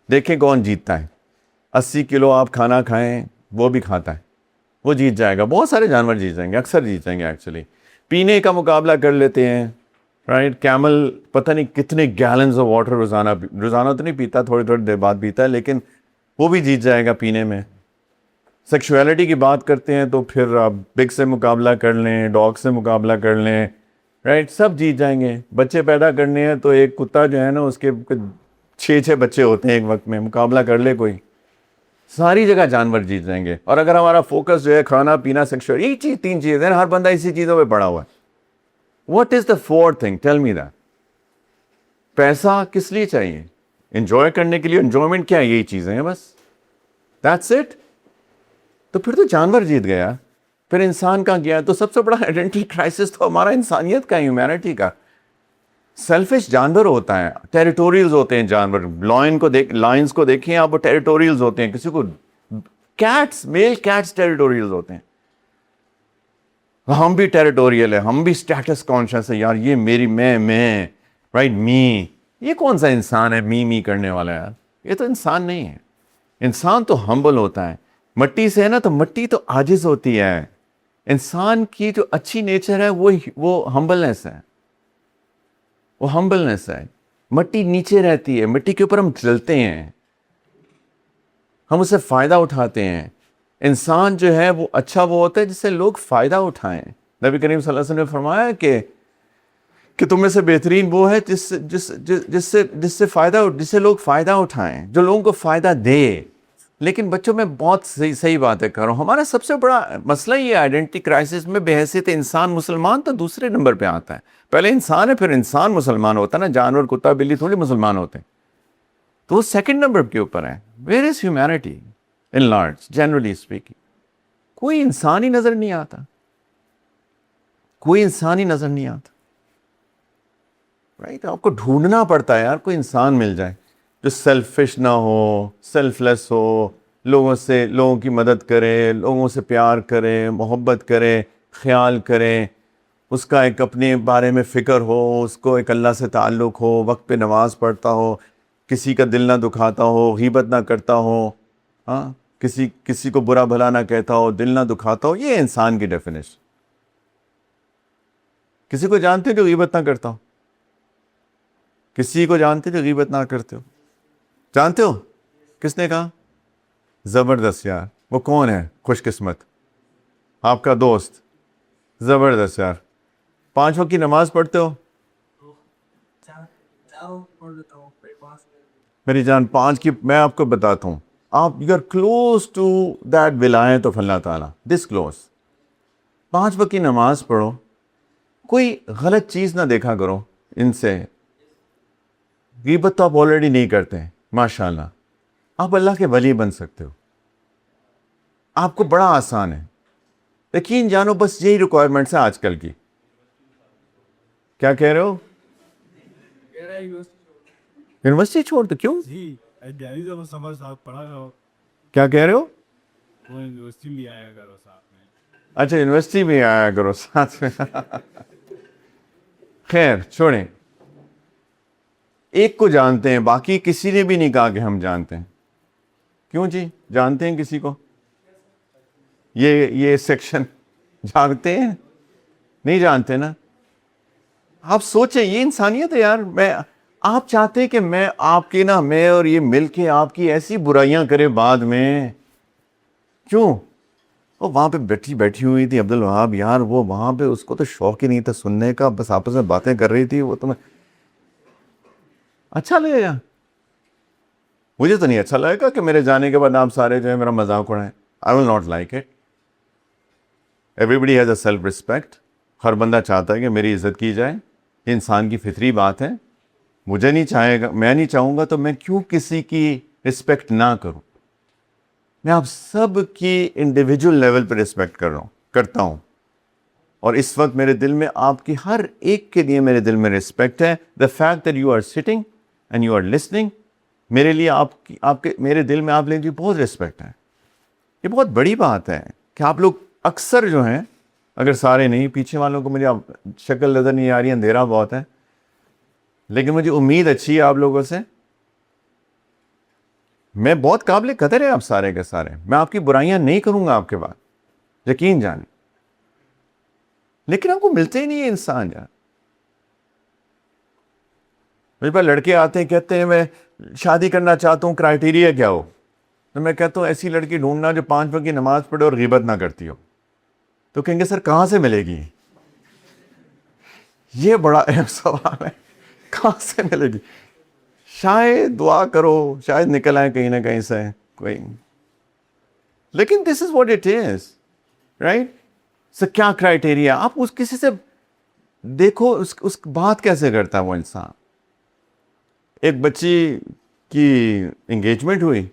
دیکھیں کون جیتتا ہے. 80 کلو آپ کھانا کھائیں وہ بھی کھاتا ہے, وہ جیت جائے گا. بہت سارے جانور جیت جائیں گے, اکثر جیت جائیں گے ایکچولی. پینے کا مقابلہ کر لیتے ہیں, رائٹ. کیمل پتہ نہیں کتنے گیلنز آف واٹر روزانہ تو نہیں پیتا, تھوڑی دیر بعد پیتا ہے, لیکن وہ بھی جیت جائے گا پینے میں. سیکشولیٹی کی بات کرتے ہیں تو پھر آپ پگ سے مقابلہ کر لیں, ڈاگ سے مقابلہ کر لیں, رائٹ, سب جیت جائیں گے. بچے پیدا کرنے ہیں تو ایک کتا جو ہے نا اس کے 6 بچے ہوتے ہیں ایک وقت میں, مقابلہ کر لے کوئی, ساری جگہ جانور جیت جائیں گے. اور اگر ہمارا فوکس جو ہے کھانا پینا سیکشوال, یہی چیز 3 چیزیں ہیں, ہر بندہ اسی چیزوں پہ پڑا ہوا ہے. What is the 4th thing, tell me that. پیسہ کس لیے چاہیے؟ انجوائے کرنے کے لیے. انجوائمنٹ کیا ہے؟ یہی چیزیں ہیں بس, دیٹس اٹ. تو پھر تو جانور جیت گیا, پھر انسان کہاں گیا؟ تو سب سے بڑا آئیڈینٹی کرائسس تو ہمارا انسانیت کا, ہیومینٹی کا. سیلفش جانور ہوتا ہے, ٹیریٹوریلز ہوتے ہیں جانور. لائنز کو دیکھیں آپ, وہ ٹیریٹوریلز ہوتے ہیں. کسی کو کیٹس, میل کیٹس ٹیریٹوریلز ہوتے ہیں. ہم بھی ٹیریٹوریل ہیں, ہم بھی اسٹیٹس کانشیس ہے, یار یہ میری میں رائٹ می. یہ کون سا انسان ہے می کرنے والا یار؟ یہ تو انسان نہیں ہے. انسان تو ہمبل ہوتا ہے. مٹی سے ہے نا, تو مٹی تو عاجز ہوتی ہے. انسان کی جو اچھی نیچر ہے وہ ہمبلنس ہے, وہ ہمبلنس ہے. مٹی نیچے رہتی ہے, مٹی کے اوپر ہم چلتے ہیں, ہم اسے فائدہ اٹھاتے ہیں. انسان جو ہے وہ اچھا وہ ہوتا ہے جس سے لوگ فائدہ اٹھائیں. نبی کریم صلی اللہ علیہ وسلم نے فرمایا کہ تم میں سے بہترین وہ ہے جس سے لوگ فائدہ اٹھائیں, جو لوگوں کو فائدہ دے. لیکن بچوں میں بہت صحیح باتیں کر رہا ہوں. ہمارا سب سے بڑا مسئلہ یہ آئیڈینٹی کرائسس میں بحیثیت انسان مسلمان تو دوسرے نمبر پہ آتا ہے. پہلے انسان ہے, پھر انسان مسلمان ہوتا ہے نا. جانور کتا بلی تھوڑی مسلمان ہوتے ہیں, تو وہ سیکنڈ نمبر کے اوپر ہے. Where is humanity in large generally speaking? کوئی انسان ہی نظر نہیں آتا, کوئی انسان ہی نظر نہیں آتا. رائٹ, آپ کو ڈھونڈنا پڑتا ہے یار, کوئی انسان مل جائے جو سیلفش نہ ہو, سیلف لیس ہو, لوگوں کی مدد کرے, لوگوں سے پیار کرے, محبت کرے, خیال کرے, اس کا ایک اپنے بارے میں فکر ہو, اس کو ایک اللہ سے تعلق ہو, وقت پہ نماز پڑھتا ہو, کسی کا دل نہ دکھاتا ہو, غیبت نہ کرتا ہو, ہاں, کسی کو برا بھلا نہ کہتا ہو, دل نہ دکھاتا ہو. یہ انسان کی ڈیفینیشن. کسی کو جانتے ہو جو غیبت نہ کرتا ہو؟ کسی کو جانتے جو غیبت نہ کرتے ہو؟ جانتے ہو؟ کس نے کہا؟ زبردست یار. وہ کون ہے خوش قسمت؟ آپ کا دوست. زبردست یار. 5 وقت کی نماز پڑھتے ہو؟ میری جان 5 کی میں آپ کو بتاتا ہوں, آپ you are close to that ولایت آف اللہ تعالیٰ, دس کلوز. 5 وقت کی نماز پڑھو, کوئی غلط چیز نہ دیکھا کرو ان سے. غیبت تو آپ آلریڈی نہیں کرتے ہیں ماشاء اللہ, آپ اللہ کے ولی بن سکتے ہو. آپ کو بڑا آسان ہے, یقین جانو. بس یہی ریکوائرمنٹس ہیں آج کل کی. کیا کہہ رہے ہو؟ یونیورسٹی چھوڑ دو, کیوں؟ کیا کہہ رہے ہو؟ اچھا, یونیورسٹی میں آیا کرو ساتھ میں. خیر چھوڑیں. ایک کو جانتے ہیں, باقی کسی نے بھی نہیں کہا کہ ہم جانتے ہیں. کیوں جی, جانتے ہیں کسی کو؟ یہ سیکشن جانتے ہیں؟ نہیں جانتے نا. آپ سوچیں, یہ انسانیت ہے یار. آپ چاہتے ہیں کہ میں اور یہ مل کے آپ کی ایسی برائیاں کرے بعد میں. کیوں؟ وہ وہاں پہ بیٹھی ہوئی تھی عبد الوہاب یار, وہ وہاں پہ اس کو تو شوق ہی نہیں تھا سننے کا, بس آپس میں باتیں کر رہی تھی. وہ تمہیں اچھا لگے گا؟ مجھے تو نہیں اچھا لگے گا کہ میرے جانے کے بعد آپ سارے جو ہے میرا مذاق اڑائیں. I will not like it. Everybody has a self-respect. ہر بندہ چاہتا ہے کہ میری عزت کی جائے. یہ انسان کی فطری بات ہے. مجھے نہیں چاہے گا, میں نہیں چاہوں گا تو میں کیوں کسی کی رسپیکٹ نہ کروں؟ میں آپ سب کی انڈیویجول لیول پہ رسپیکٹ کرتا ہوں. اور اس وقت میرے دل میں آپ کی ہر ایک کے لیے میرے دل میں رسپیکٹ ہے. The fact that you are sitting and you are listening, میرے لیے میرے دل میں آپ لوگوں کی بہت رسپیکٹ ہے. یہ بہت بڑی بات ہے کہ آپ لوگ اکثر جو ہیں, اگر سارے نہیں, پیچھے والوں کو مجھے شکل نظر نہیں آ رہی, اندھیرا بہت ہے, لیکن مجھے امید اچھی ہے آپ لوگوں سے. میں بہت قابل قدر ہے آپ سارے کے سارے. میں آپ کی برائیاں نہیں کروں گا آپ کے بعد, یقین جانیں. لیکن آپ کو ملتے ہی نہیں ہے انسان یار. میرے پاس لڑکے آتے ہیں, کہتے ہیں میں شادی کرنا چاہتا ہوں, کرائٹیریا کیا ہو؟ تو میں کہتا ہوں ایسی لڑکی ڈھونڈنا جو 5 وقت کی نماز پڑھے اور غیبت نہ کرتی ہو. تو کہیں گے سر کہاں سے ملے گی؟ یہ بڑا اہم سوال ہے, کہاں سے ملے گی؟ شاید دعا کرو, شاید نکل آئے کہیں نہ کہیں سے کوئی, لیکن this is what it is, right? So کیا کرائٹیریا, آپ اس کسی سے دیکھو اس بات کیسے کرتا ہے وہ انسان. ایک بچی کی انگیجمنٹ ہوئی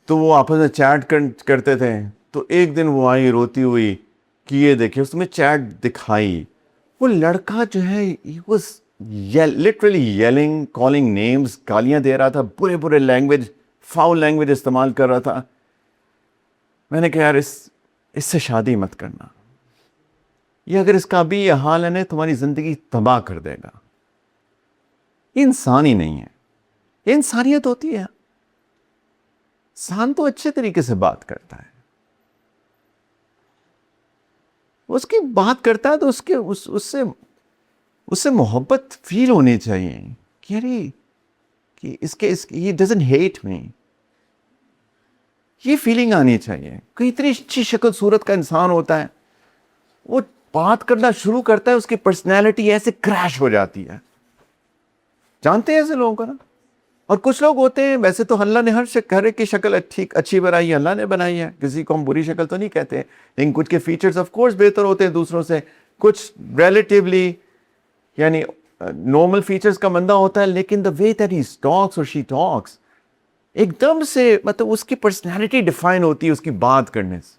تو وہ آپس میں چیٹ کرتے تھے, تو ایک دن وہ آئی روتی ہوئی کہ یہ دیکھیں, اس میں چیٹ دکھائی, وہ لڑکا جو ہے he was literally yelling, calling names, گالیاں دے رہا تھا, برے برے لینگویج, فاؤل لینگویج استعمال کر رہا تھا. میں نے کہا یار اس سے شادی مت کرنا, یہ اگر اس کا بھی یہ حال ہے نا تمہاری زندگی تباہ کر دے گا. یہ انسان ہی نہیں ہے, یہ انسانیت ہوتی ہے. انسان تو اچھے طریقے سے بات کرتا ہے, اس کی بات کرتا ہے تو اس سے محبت فیل ہونی چاہیے کہ ارے کہ he doesn't hate me, یہ فیلنگ آنی چاہیے. کہ اتنی اچھی شکل صورت کا انسان ہوتا ہے, وہ بات کرنا شروع کرتا ہے, اس کی پرسنالٹی ایسے کریش ہو جاتی ہے. جانتے ہیں ایسے لوگوں کو نا. اور کچھ لوگ ہوتے ہیں, ویسے تو اللہ نے ہر ایک کی شکل اچھی بنائی ہے, اللہ نے بنائی ہے, کسی کو ہم بری شکل تو نہیں کہتے, لیکن کچھ کے فیچرز آف کورس بہتر ہوتے ہیں دوسروں سے, کچھ ریلیٹیولی یعنی نارمل فیچرز کا بندہ ہوتا ہے, لیکن دا وے دیٹ ہی ٹاکس اور شی ٹاکس ایک دم سے مطلب اس کی پرسنالٹی ڈیفائن ہوتی ہے اس کی بات کرنے سے,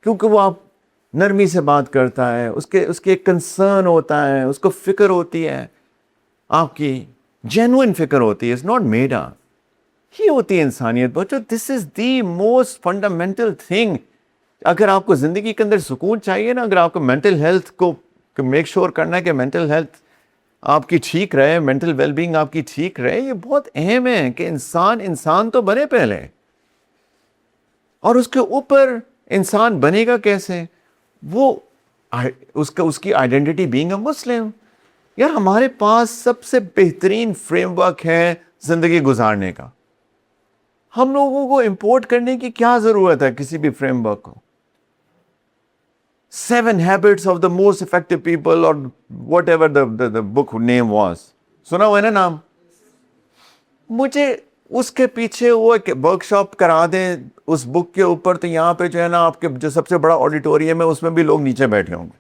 کیونکہ وہ آپ نرمی سے بات کرتا ہے, اس کے ایک کنسرن ہوتا ہے, اس کو فکر ہوتی ہے, آپ کی جینوئن فکر ہوتی ہے, اٹس ناٹ میڈ اپ. یہ ہوتی ہے انسانیت بچوں. دس از دی موسٹ فنڈامنٹل تھنگ. اگر آپ کو زندگی کے اندر سکون چاہیے نا, اگر آپ کو مینٹل ہیلتھ کو میک شور کرنا ہے کہ مینٹل ہیلتھ آپ کی ٹھیک رہے, مینٹل ویل بینگ آپ کی ٹھیک رہے, یہ بہت اہم ہے کہ انسان تو بنے پہلے, اور اس کے اوپر انسان بنے گا کیسے؟ وہ اس کی آئیڈینٹی بینگ اے مسلم. یار ہمارے پاس سب سے بہترین فریم ورک ہے زندگی گزارنے کا, ہم لوگوں کو امپورٹ کرنے کی کیا ضرورت ہے کسی بھی فریم ورک کو؟ 7 habits of the most effective people or whatever the book name was. سنا ہوا ہے نا نام؟ مجھے اس کے پیچھے وہ ایک ورک شاپ کرا دیں اس بک کے اوپر, تو یہاں پہ جو ہے نا آپ کے جو سب سے بڑا آڈیٹوریم ہے اس میں بھی لوگ نیچے بیٹھے ہوں گے,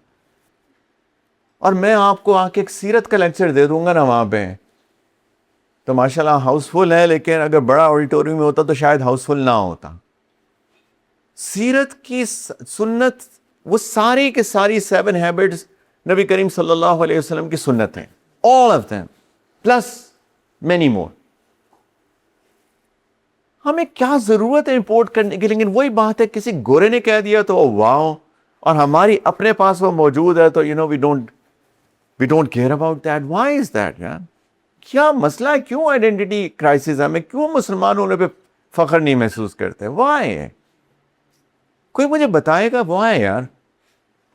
اور میں آپ کو آ کے ایک سیرت کا لیکچر دے دوں گا نا وہاں پہ, تو ماشاءاللہ ہاؤس فل ہے, لیکن اگر بڑا آڈیٹوریم میں ہوتا تو شاید ہاؤس فل نہ ہوتا. سیرت کی سنت وہ ساری کے ساری 7 ہیبٹس نبی کریم صلی اللہ علیہ وسلم کی سنت ہیں, all of them plus many more. ہمیں کیا ضرورت ہے امپورٹ کرنے کی؟ لیکن وہی بات ہے, کسی گورے نے کہہ دیا تو واو, اور ہماری اپنے پاس وہ موجود ہے تو we don't care about that. Why is that یار؟ کیا مسئلہ ہے؟ کیوں آئیڈینٹی کرائسس ہے؟ ہمیں کیوں مسلمان ہونے پہ فخر نہیں محسوس کرتے؟ Why ہے؟ کوئی مجھے بتائے گا why یار؟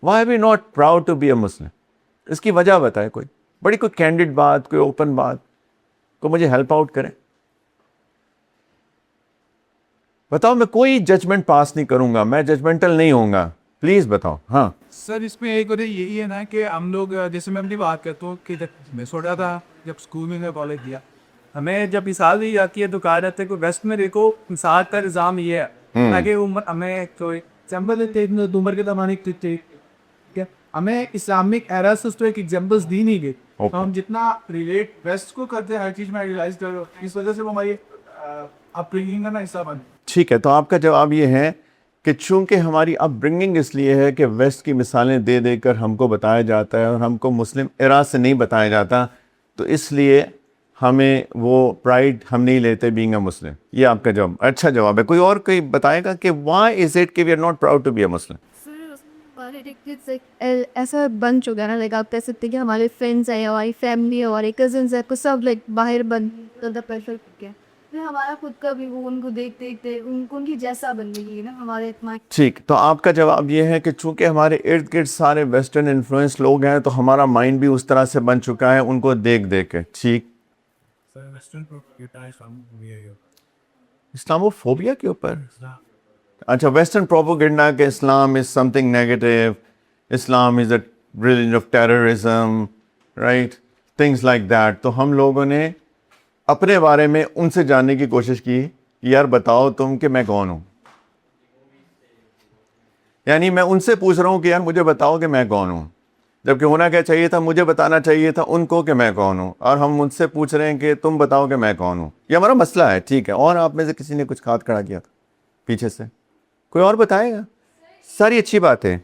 Why are we not proud to be a Muslim? اس کی وجہ بتائے کوئی, بڑی کوئی کینڈیڈ بات, کوئی اوپن بات, کوئی مجھے ہیلپ آؤٹ کرے. بتاؤ, میں کوئی ججمنٹ پاس نہیں کروں گا, میں ججمنٹل نہیں ہوں گا, پلیز بتاؤ. ہاں سر اس میں ایک وجہ یہی ہے نا کہ ہم لوگ جیسے میں اپنی بات کرتا ہوں کہ جب میں چھوٹا تھا, جب اسکول میں کالج کیا, ہمیں جب مثال دی جاتی ہے تو کہا جاتا ہے کہ ویسٹ میں دیکھو مثال کا نظام یہ ہے, تاکہ ہمیں تو ایگزامپل دیتے ہیں عمر کے زمانے کی, ہمیں اسلامک ایرا سے تو ایک ایگزامپلس دی نہیں گئی, تو ہم جتنا ریلیٹ ویسٹ کو کرتے ہیں ہر چیز میں ریئلائز کر رہا ہوں, اس وجہ سے وہ ہماری اپ برنگنگ کا نا حصہ بن. ٹھیک ہے, تو آپ کا جواب یہ ہے کہ چونکہ ہماری اپ برنگنگ اس لیے ہے کہ ویسٹ کی مثالیں دے دے کر ہم کو بتایا جاتا ہے اور ہم کو مسلم ایرا سے نہیں بتایا جاتا, تو اس لیے ہمیں وہ پرائڈ ہم نہیں لیتے بینگ اے مسلم. یہ آپ کا جواب اچھا جواب ہے. کوئی اور کوئی بتائے گا کہ وائی از اٹ کہ we are not proud to be a Muslim? ایسا بن چکا ہے نا, لائک آپ کہہ سکتے ہیں کہ ہمارے فرینڈس ہیں, ہماری فیملی ہے, ہمارے کزنس ہیں, کو سب لائک باہر بن زیادہ پریشر کیا, پھر ہمارا خود کا بھی وہ ان کو دیکھ دیکھتے ان کی جیسا بننے کی نا ہمارے اتنا. ٹھیک, تو آپ کا جواب یہ ہے کہ چونکہ ہمارے ارد گرد سارے ویسٹرن انفلوئنس لوگ ہیں تو ہمارا مائنڈ بھی اس طرح سے بن چکا ہے ان کو دیکھ دیکھ کے. ٹھیک, اسلاموفوبیا کے اوپر. اچھا, ویسٹرن پروپیگنڈا کہ Islam is something negative, Islam is a religion of terrorism, right, things like that. تو ہم لوگوں نے اپنے بارے میں ان سے جاننے کی کوشش کی کہ یار بتاؤ تم کہ میں کون ہوں. یعنی میں ان سے پوچھ رہا ہوں کہ یار مجھے بتاؤ کہ میں کون ہوں, جبکہ ہونا کیا چاہیے تھا, مجھے بتانا چاہیے تھا ان کو کہ میں کون ہوں, اور ہم ان سے پوچھ رہے ہیں کہ تم بتاؤ کہ میں کون ہوں. یہ ہمارا مسئلہ ہے, ٹھیک ہے. اور آپ میں سے کسی نے کچھ ہاتھ کھڑا کیا تھا پیچھے سے, کوئی اور بتائے گا؟ ساری اچھی بات ہے.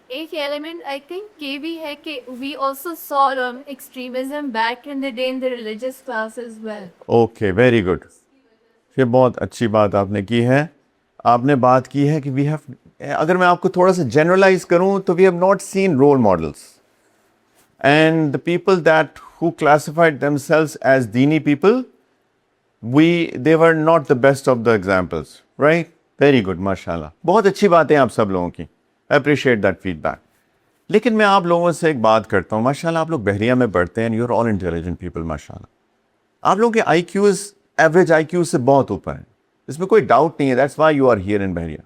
ایک ایلیمنٹ آئی تھنک یہ بھی ہے کہ we also saw extremism back in the day in the religious class as well. Okay, very good. یہ بہت اچھی بات آپ نے کی ہے. آپ نے بات کی ہے کہ وی ہیو, اگر میں آپ کو تھوڑا سا جنرلائز کروں تو we have not seen role models, and the people that who classified themselves as دینی people, they were not the best of the examples, right? Very good, ماشاءاللہ. بہت اچھی باتیں آپ سب لوگوں کی, appreciate that feedback. لیکن میں آپ لوگوں سے ایک بات کرتا ہوں, ماشاءاللہ آپ لوگ بحریہ میں پڑھتے ہیں, you're all intelligent people, ماشاءاللہ. آپ لوگوں کے آئی کیوز ایوریج آئی کیو سے بہت اوپر ہیں, اس میں کوئی ڈاؤٹ نہیں ہے. that's why you are here in بحریہ.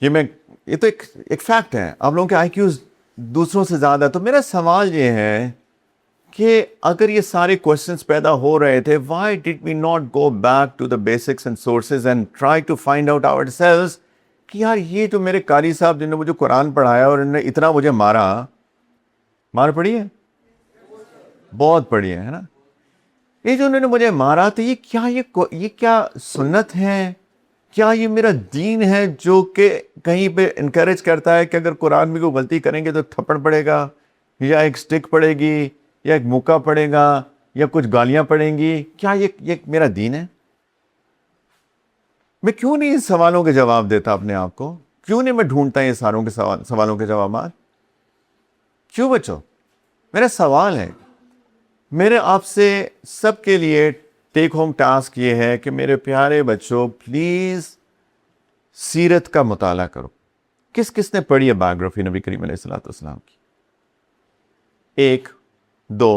یہ تو ایک فیکٹ ہے, آپ لوگوں کے آئی کیوز دوسروں سے زیادہ. تو میرا سوال یہ ہے کہ اگر یہ سارے کوشچنس پیدا ہو رہے تھے, why did we not go back to the basics and sources and try to find out ourselves کہ یار یہ جو میرے قاری صاحب جنہوں نے مجھے قرآن پڑھایا اور انہوں نے اتنا مجھے مار پڑی ہے, بہت پڑی ہے نا, یہ جو انہوں نے مجھے مارا تو یہ کیا سنت ہے, کیا یہ میرا دین ہے جو کہ کہیں پہ انکریج کرتا ہے کہ اگر قرآن میں کوئی غلطی کریں گے تو تھپڑ پڑے گا, یا ایک سٹک پڑے گی, یا ایک موقع پڑے گا, یا کچھ گالیاں پڑیں گی؟ کیا یہ میرا دین ہے؟ میں کیوں نہیں ان سوالوں کے جواب دیتا اپنے آپ کو؟ کیوں نہیں میں ڈھونڈتا یہ ساروں کے سوالوں کے جوابات؟ کیوں بچوں؟ میرا سوال ہے, میرے آپ سے سب کے لیے ٹیک ہوم ٹاسک یہ ہے کہ میرے پیارے بچوں پلیز سیرت کا مطالعہ کرو. کس کس نے پڑھی ہے بایوگرافی نبی کریم علیہ الصلوۃ والسلام کی؟ 1 2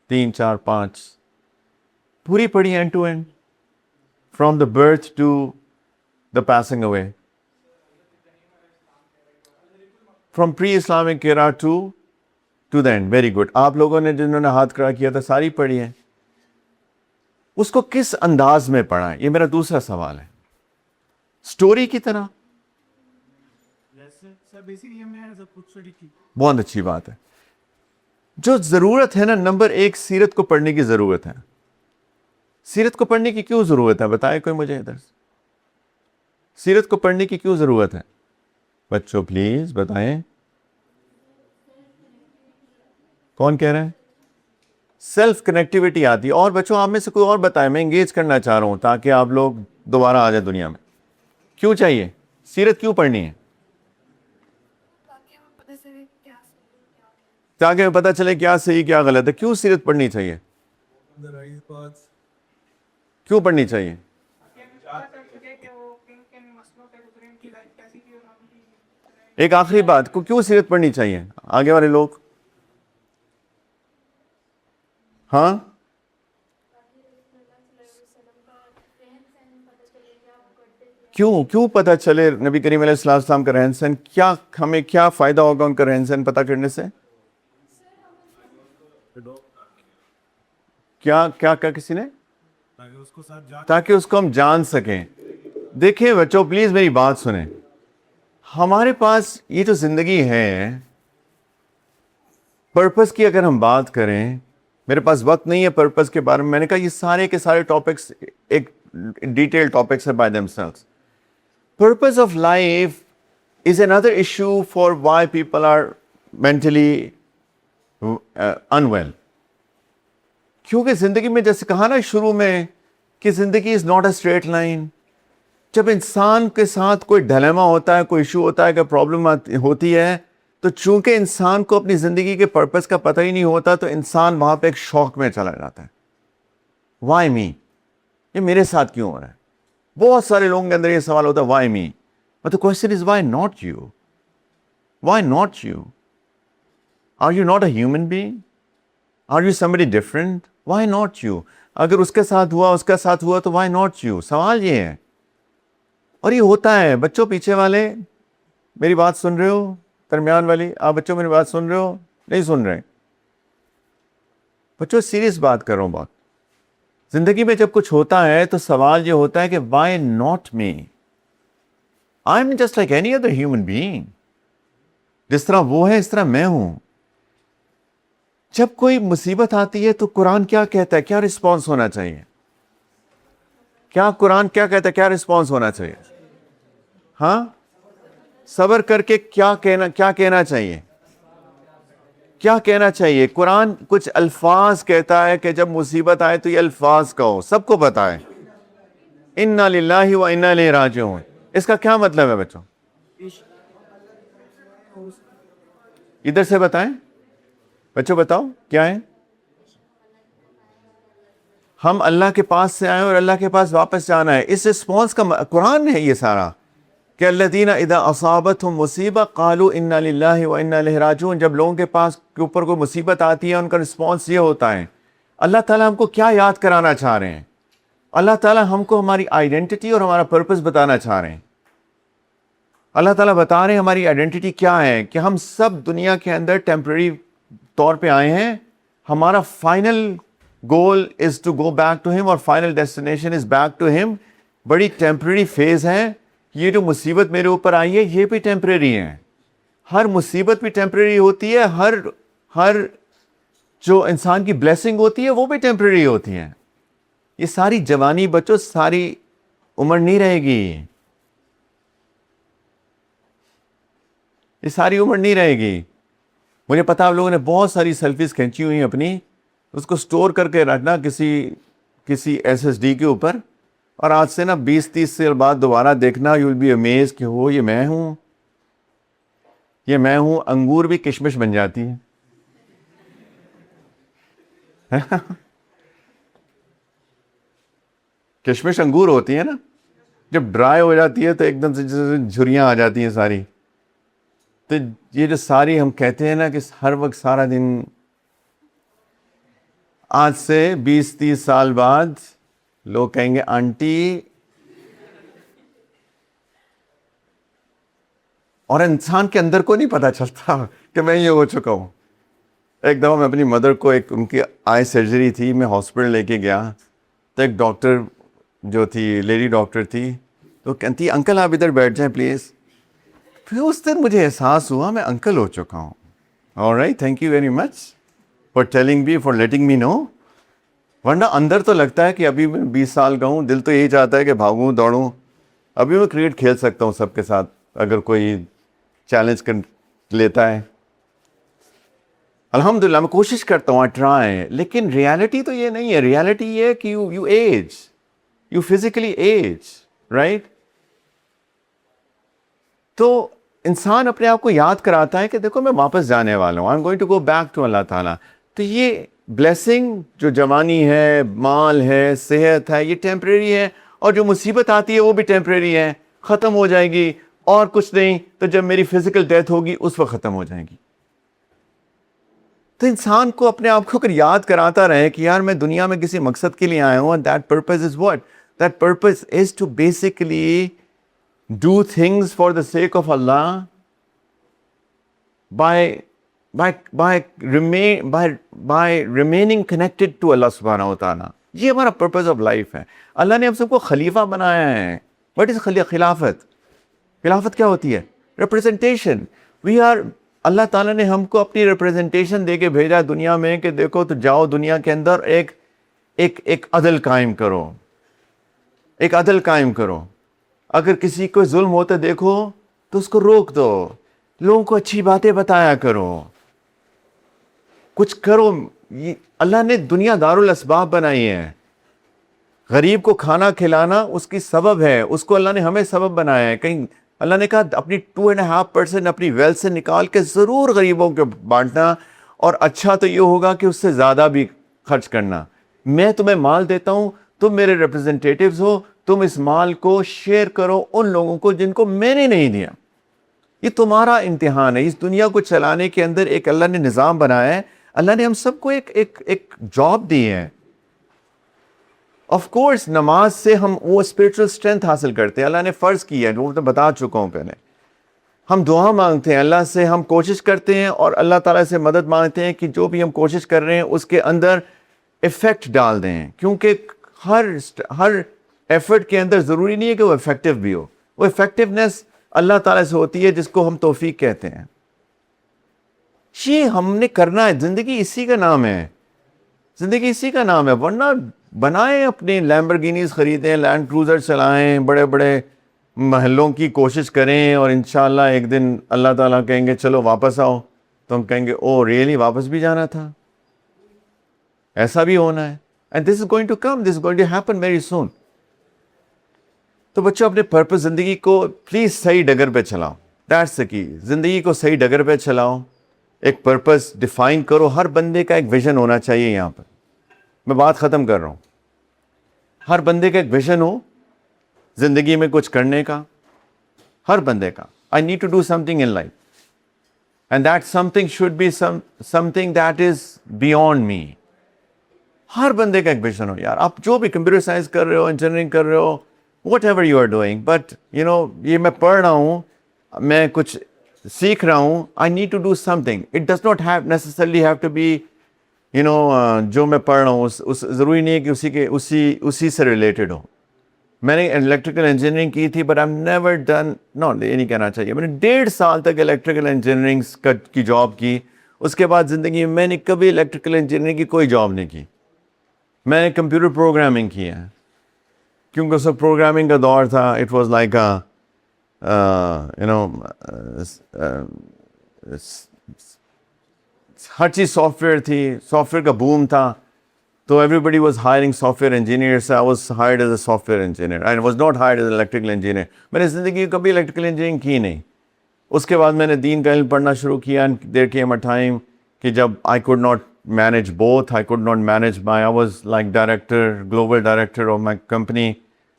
3 4 5 پوری پڑھی end to end, from the birth to the passing away, from pre Islamic era to the end. Very good. آپ لوگوں نے جنہوں نے ہاتھ کھڑا کیا تھا ساری پڑھی ہے. اس کو کس انداز میں پڑھا ہے, یہ میرا دوسرا سوال ہے. سٹوری کی طرح؟ بہت اچھی بات ہے. جو ضرورت ہے نا, نمبر 1 سیرت کو پڑھنے کی ضرورت ہے. سیرت کو پڑھنے کی کیوں ضرورت ہے بتائے کوئی مجھے ادھر سے؟ سیرت کو پڑھنے کی کیوں ضرورت ہے بچوں؟ پلیز بتائیں, کون کہہ رہے ہیں؟ سیلف کنیکٹیوٹی آتی ہے. اور بچوں آپ میں سے کوئی اور بتائیں, میں انگیج کرنا چاہ رہا ہوں تاکہ آپ لوگ دوبارہ آ جائیں دنیا میں. کیوں چاہیے سیرت, کیوں پڑھنی ہے؟ تاکہ ہمیں پتہ چلے کیا صحیح کیا غلط ہے. کیوں سیرت پڑھنی چاہیے؟ کیوں پڑھنی چاہیے؟ ایک آخری بات, کو کیوں سیرت پڑھنی چاہیے آگے والے لوگ؟ ہاں کیوں پتہ چلے نبی کریم علیہ السلام کا رہن سہن؟ کیا ہمیں کیا فائدہ ہوگا ان کا رہن سہن پتہ کرنے سے؟ کیا کسی نے؟ تاکہ اس کو ہم جان سکیں. دیکھیں بچوں پلیز میری بات سنیں, ہمارے پاس یہ جو زندگی ہے پرپس کی اگر ہم بات کریں, میرے پاس وقت نہیں ہے پرپس کے بارے میں نے کہا یہ سارے کے سارے ٹاپکس ایک ڈیٹیل ٹاپکس ہے by them selves. Purpose of life is another issue for why people are mentally unwell. کیونکہ زندگی میں جیسے کہا نا شروع میں کہ زندگی is not a straight line. جب انسان کے ساتھ کوئی ڈیلیما ہوتا ہے, کوئی ایشو ہوتا ہے, کوئی پرابلم ہوتی ہے, تو چونکہ انسان کو اپنی زندگی کے پرپس کا پتہ ہی نہیں ہوتا تو انسان وہاں پہ ایک شوق میں چلا جاتا ہے. Why me? یہ میرے ساتھ کیوں ہو رہا ہے؟ بہت سارے لوگوں کے اندر یہ سوال ہوتا ہے why me? But the question is why not you? Why not you? Are you not a human being? Are you somebody different? Why not you? اگر اس کے ساتھ ہوا تو why not you? سوال یہ ہے. اور یہ ہوتا ہے بچوں. پیچھے والے میری بات سن رہے ہو؟ درمیان والی آپ بچوں میری بات سن رہے ہو؟ نہیں سن رہے بچوں. سیریس بات کر رہا ہوں. بات زندگی میں جب کچھ ہوتا ہے تو سوال یہ ہوتا ہے کہ why not me? I'm just like any other human being. جس طرح وہ ہے اس طرح میں ہوں. جب کوئی مصیبت آتی ہے تو قرآن کیا کہتا ہے؟ کیا رسپانس ہونا چاہیے؟ کیا قرآن کیا کہتا ہے؟ کیا رسپانس ہونا چاہیے؟ ہاں صبر کر کے کیا کہنا چاہیے؟ کیا کہنا چاہیے؟ قرآن کچھ الفاظ کہتا ہے کہ جب مصیبت آئے تو یہ الفاظ کہو. سب کو پتا ہے انا للہ و انا الیہ راجعون. اس کا کیا مطلب ہے بچوں؟ ادھر سے بتائیں بچوں, بتاؤ کیا ہے؟ ہم اللہ کے پاس سے آئے اور اللہ کے پاس واپس جانا ہے. اس رسپانس کا قرآن ہے یہ سارا کہ الذین اذا اصابتہم مصیبہ قالوا انا للہ و انا الیہ راجعون. جب لوگوں کے پاس کے اوپر کوئی مصیبت آتی ہے ان کا رسپانس یہ ہوتا ہے. اللہ تعالیٰ ہم کو کیا یاد کرانا چاہ رہے ہیں؟ اللہ تعالیٰ ہم کو ہماری آئیڈینٹی اور ہمارا پرپس بتانا چاہ رہے ہیں. اللہ تعالیٰ بتا رہے ہیں ہماری آئیڈینٹی کیا ہے, کہ ہم سب دنیا کے اندر ٹیمپرری طور پہ آئے ہیں. ہمارا final goal is to go back to him, اور final destination is back to him. بڑی ٹیمپرری فیز ہے. یہ جو مصیبت میرے اوپر آئی ہے یہ بھی ٹیمپرری ہے. ہر مصیبت بھی ٹیمپرری ہوتی ہے. ہر جو انسان کی بلیسنگ ہوتی ہے وہ بھی ٹیمپرری ہوتی ہے. یہ ساری جوانی بچوں ساری عمر نہیں رہے گی. یہ ساری عمر نہیں رہے گی. مجھے پتا آپ لوگوں نے بہت ساری سیلفیز کھینچی ہوئی ہیں اپنی, اس کو سٹور کر کے رکھنا کسی ایس ایس ڈی کے اوپر, اور آج سے نا 20-30 سال بعد دوبارہ دیکھنا, یو ول بی امیز کہ ہو یہ میں ہوں, یہ میں ہوں. انگور بھی کشمش بن جاتی ہے. کشمش انگور ہوتی ہے نا, جب ڈرائی ہو جاتی ہے تو ایک دم سے جھریاں آ جاتی ہیں ساری. تو یہ جو ساری ہم کہتے ہیں نا کہ ہر وقت سارا دن, آج سے 20-30 سال بعد لوگ کہیں گے آنٹی, اور انسان کے اندر کو نہیں پتا چلتا کہ میں یہ ہو چکا ہوں. ایک دفعہ میں اپنی مدر کو, ان کی آئی سرجری تھی, میں ہاسپٹل لے کے گیا تو ایک ڈاکٹر جو تھی, لیڈی ڈاکٹر تھی, تو کہتی انکل آپ ادھر بیٹھ جائیں پلیز. پھر اس دن مجھے احساس ہوا میں انکل ہو چکا ہوں. Alright, thank you very much for telling me, for letting me know. ورنہ اندر تو لگتا ہے کہ ابھی میں 20 سال کا ہوں, دل تو یہی چاہتا ہے کہ بھاگوں دوڑوں. ابھی میں کرکٹ کھیل سکتا ہوں سب کے ساتھ اگر کوئی چیلنج کر لیتا ہے. الحمدللہ میں کوشش کرتا ہوں, ٹرائی. لیکن ریالٹی تو یہ نہیں ہے. ریالٹی یہ ہے کہ you age, you physically age, right. تو انسان اپنے آپ کو یاد کراتا ہے کہ دیکھو میں واپس جانے والا ہوں, I am going to go back to اللہ تعالیٰ. تو یہ بلیسنگ جو جوانی ہے, مال ہے, صحت ہے, یہ ٹیمپریری ہے, اور جو مصیبت آتی ہے وہ بھی ٹیمپریری ہے, ختم ہو جائے گی اور کچھ نہیں. تو جب میری فزیکل ڈیتھ ہوگی اس وقت ختم ہو جائے گی. تو انسان کو اپنے آپ کو اگر یاد کراتا رہے کہ یار میں دنیا میں کسی مقصد کے لیے آیا ہوں, and that purpose is what? That purpose is to basically do things for the sake of Allah by remaining connected to Allah subhanahu wa ta'ala. یہ ہمارا purpose of life ہے. اللہ نے ہم سب کو خلیفہ بنایا ہے. What is خلافت؟ خلافت کیا ہوتی ہے؟ Representation. We are, اللہ تعالیٰ نے ہم کو اپنی ریپرزنٹیشن دے کے بھیجا دنیا میں کہ دیکھو تو جاؤ دنیا کے اندر ایک عدل قائم کرو, ایک عدل قائم کرو. اگر کسی کو ظلم ہوتے دیکھو تو اس کو روک دو, لوگوں کو اچھی باتیں بتایا کرو, کچھ کرو. اللہ نے دنیا دارالاسباب بنائی ہے. غریب کو کھانا کھلانا اس کی سبب ہے, اس کو اللہ نے ہمیں سبب بنایا ہے. کہیں اللہ نے کہا اپنی 2.5% اپنی ویلتھ سے نکال کے ضرور غریبوں کو بانٹنا, اور اچھا تو یہ ہوگا کہ اس سے زیادہ بھی خرچ کرنا. میں تمہیں مال دیتا ہوں, تم میرے ریپرزنٹیٹیوز ہو, تم اس مال کو شیئر کرو ان لوگوں کو جن کو میں نے نہیں دیا. یہ تمہارا امتحان ہے. اس دنیا کو چلانے کے اندر ایک اللہ نے نظام بنایا ہے. اللہ نے ہم سب کو ایک جاب دی ہے. آف کورس نماز سے ہم وہ اسپرچل اسٹرینتھ حاصل کرتے ہیں, اللہ نے فرض کیا ہے, وہ میں بتا چکا ہوں پہلے. ہم دعا مانگتے ہیں اللہ سے, ہم کوشش کرتے ہیں اور اللہ تعالیٰ سے مدد مانگتے ہیں کہ جو بھی ہم کوشش کر رہے ہیں اس کے اندر ایفیکٹ ڈال دیں, کیونکہ ہر ایفرٹ کے اندر ضروری نہیں ہے کہ وہ افیکٹو بھی ہو. وہ افیکٹونیس اللہ تعالیٰ سے ہوتی ہے جس کو ہم توفیق کہتے ہیں. یہ ہم نے کرنا ہے, زندگی اسی کا نام ہے, زندگی اسی کا نام ہے. ورنہ بنائیں اپنی لیمبرگینیز خریدیں, لینڈ کروزر چلائیں, بڑے بڑے محلوں کی کوشش کریں, اور انشاءاللہ ایک دن اللہ تعالیٰ کہیں گے چلو واپس آؤ, تو ہم کہیں گے او ریئلی واپس بھی جانا تھا, ایسا بھی ہونا ہے. And this is going to come, this is going to happen very soon. تو بچوں اپنے پرپس زندگی کو پلیز صحیح ڈگر پہ چلاؤ, دیٹس دا کی. زندگی کو صحیح ڈگر پہ چلاؤ, ایک پرپس ڈیفائن کرو. ہر بندے کا ایک ویژن ہونا چاہیے. یہاں پر میں بات ختم کر رہا ہوں. ہر بندے کا ایک ویژن ہو زندگی میں کچھ کرنے کا, ہر بندے کا. I need to do something in life, and that something should be something that is beyond me. ہر بندے کا ایک ویژن ہو یار. آپ جو بھی کمپیوٹر سائنس کر رہے ہو, انجینئرنگ کر رہے ہو, whatever you are doing, but یہ میں پڑھ رہا ہوں, میں کچھ سیکھ رہا ہوں. I need to do something. It does not necessarily have to be جو میں پڑھ رہا ہوں اس ضروری نہیں ہے کہ اسی سے ریلیٹڈ ہو. میں نے الیکٹریکل انجینئرنگ کی تھی, but I am never done, یہ نہیں کہنا چاہیے. میں نے 1.5 سال تک الیکٹریکل انجینئرنگ کی جاب کی. اس کے بعد زندگی میں نے کبھی الیکٹریکل انجینئرنگ کی کوئی جاب نہیں کی. میں نے کمپیوٹر پروگرامنگ کی ہے, کیونکہ اس وقت پروگرامنگ کا دور تھا. اٹ واز لائک ہر چیز سافٹ ویئر تھی, سافٹ ویئر کا بوم تھا, تو everybody was hiring software engineers. I was hired as a software engineer, I was not hired as a electrical engineer. میں نے زندگی میں کبھی الیکٹریکل انجینئرنگ کی نہیں. اس کے بعد میں نے دین کا علم پڑھنا شروع کیا. دیر کیم اے ٹائم کہ جب I could not manage both. I could not manage I was like global director of my company.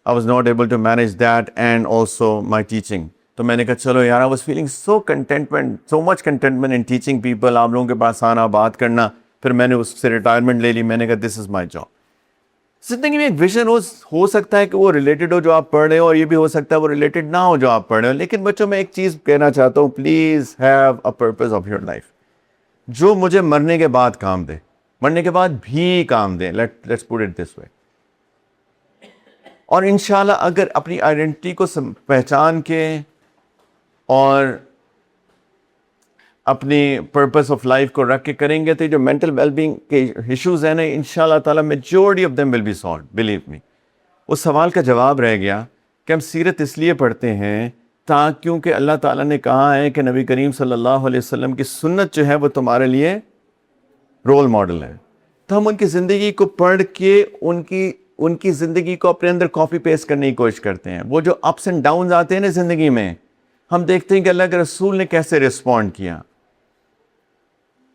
I was not able to manage that and also my teaching. تو میں نے کہا چلو یار, I was feeling so much contentment in teaching people. آپ لوگوں کے پاس آنا, بات کرنا. پھر میں نے اس سے ریٹائرمنٹ لے لی. میں نے کہا this is my job. زندگی میں ایک ویژن ہو سکتا ہے کہ وہ ریلیٹڈ ہو جو آپ پڑھ رہے ہو, اور یہ بھی ہو سکتا ہے وہ ریلیٹڈ نہ ہو جو آپ پڑھ رہے ہو. لیکن بچوں میں ایک چیز کہنا چاہتا ہوں, please have a purpose of your life جو مجھے مرنے کے بعد کام دے, مرنے کے بعد بھی کام دے. لیٹس پٹ اٹ دس وے. اور انشاءاللہ اگر اپنی آئیڈینٹی کو پہچان کے اور اپنی پرپس آف لائف کو رکھ کے کریں گے, تو جو مینٹل ویل بینگ کے ایشوز ہیں نا, انشاءاللہ تعالیٰ majority of them will be solved, believe me. اس سوال کا جواب رہ گیا کہ ہم سیرت اس لیے پڑھتے ہیں کیونکہ اللہ تعالیٰ نے کہا ہے کہ نبی کریم صلی اللہ علیہ وسلم کی سنت جو ہے وہ تمہارے لیے رول ماڈل ہے. تو ہم ان کی زندگی کو پڑھ کے ان کی زندگی کو اپنے اندر کاپی پیسٹ کرنے کی کوشش کرتے ہیں. وہ جو اپس اینڈ ڈاؤنز آتے ہیں نا زندگی میں, ہم دیکھتے ہیں کہ اللہ کے رسول نے کیسے رسپونڈ کیا.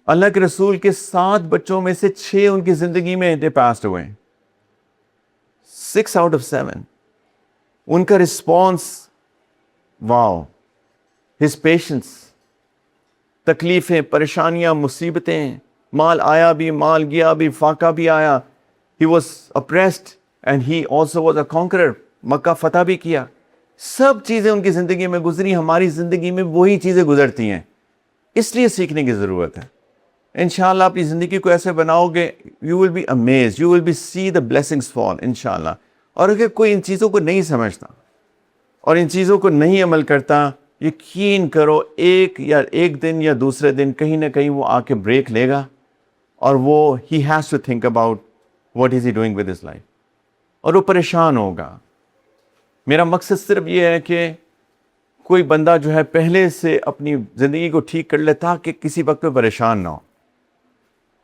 اللہ کے رسول کے 7 بچوں میں سے 6 ان کی زندگی میں دے پاسڈ ہوئے, 6 out of 7. ان کا رسپانس, واو, ہز پیشنس, تکلیفیں, پریشانیاں, مصیبتیں, مال آیا بھی, مال گیا بھی, فاقہ بھی آیا. He was oppressed and he also was a conqueror. Mecca فتح بھی کیا. سب چیزیں ان کی زندگی میں گزری. ہماری زندگی میں وہی چیزیں گزرتی ہیں, اس لیے سیکھنے کی ضرورت ہے. انشاءاللہ اپنی زندگی کو ایسے بناؤ گے, you will be amazed, you will be see the blessings fall انشاءاللہ. اور اگر کوئی ان چیزوں کو نہیں سمجھتا اور ان چیزوں کو نہیں عمل کرتا, یقین کرو ایک دن یا دوسرے دن کہیں نہ کہیں وہ آ کے بریک لے گا, اور وہ he has to think about what is he doing with his life, اور وہ پریشان ہوگا. میرا مقصد صرف یہ ہے کہ کوئی بندہ جو ہے پہلے سے اپنی زندگی کو ٹھیک کر لے تاکہ کسی وقت پہ پریشان نہ ہو.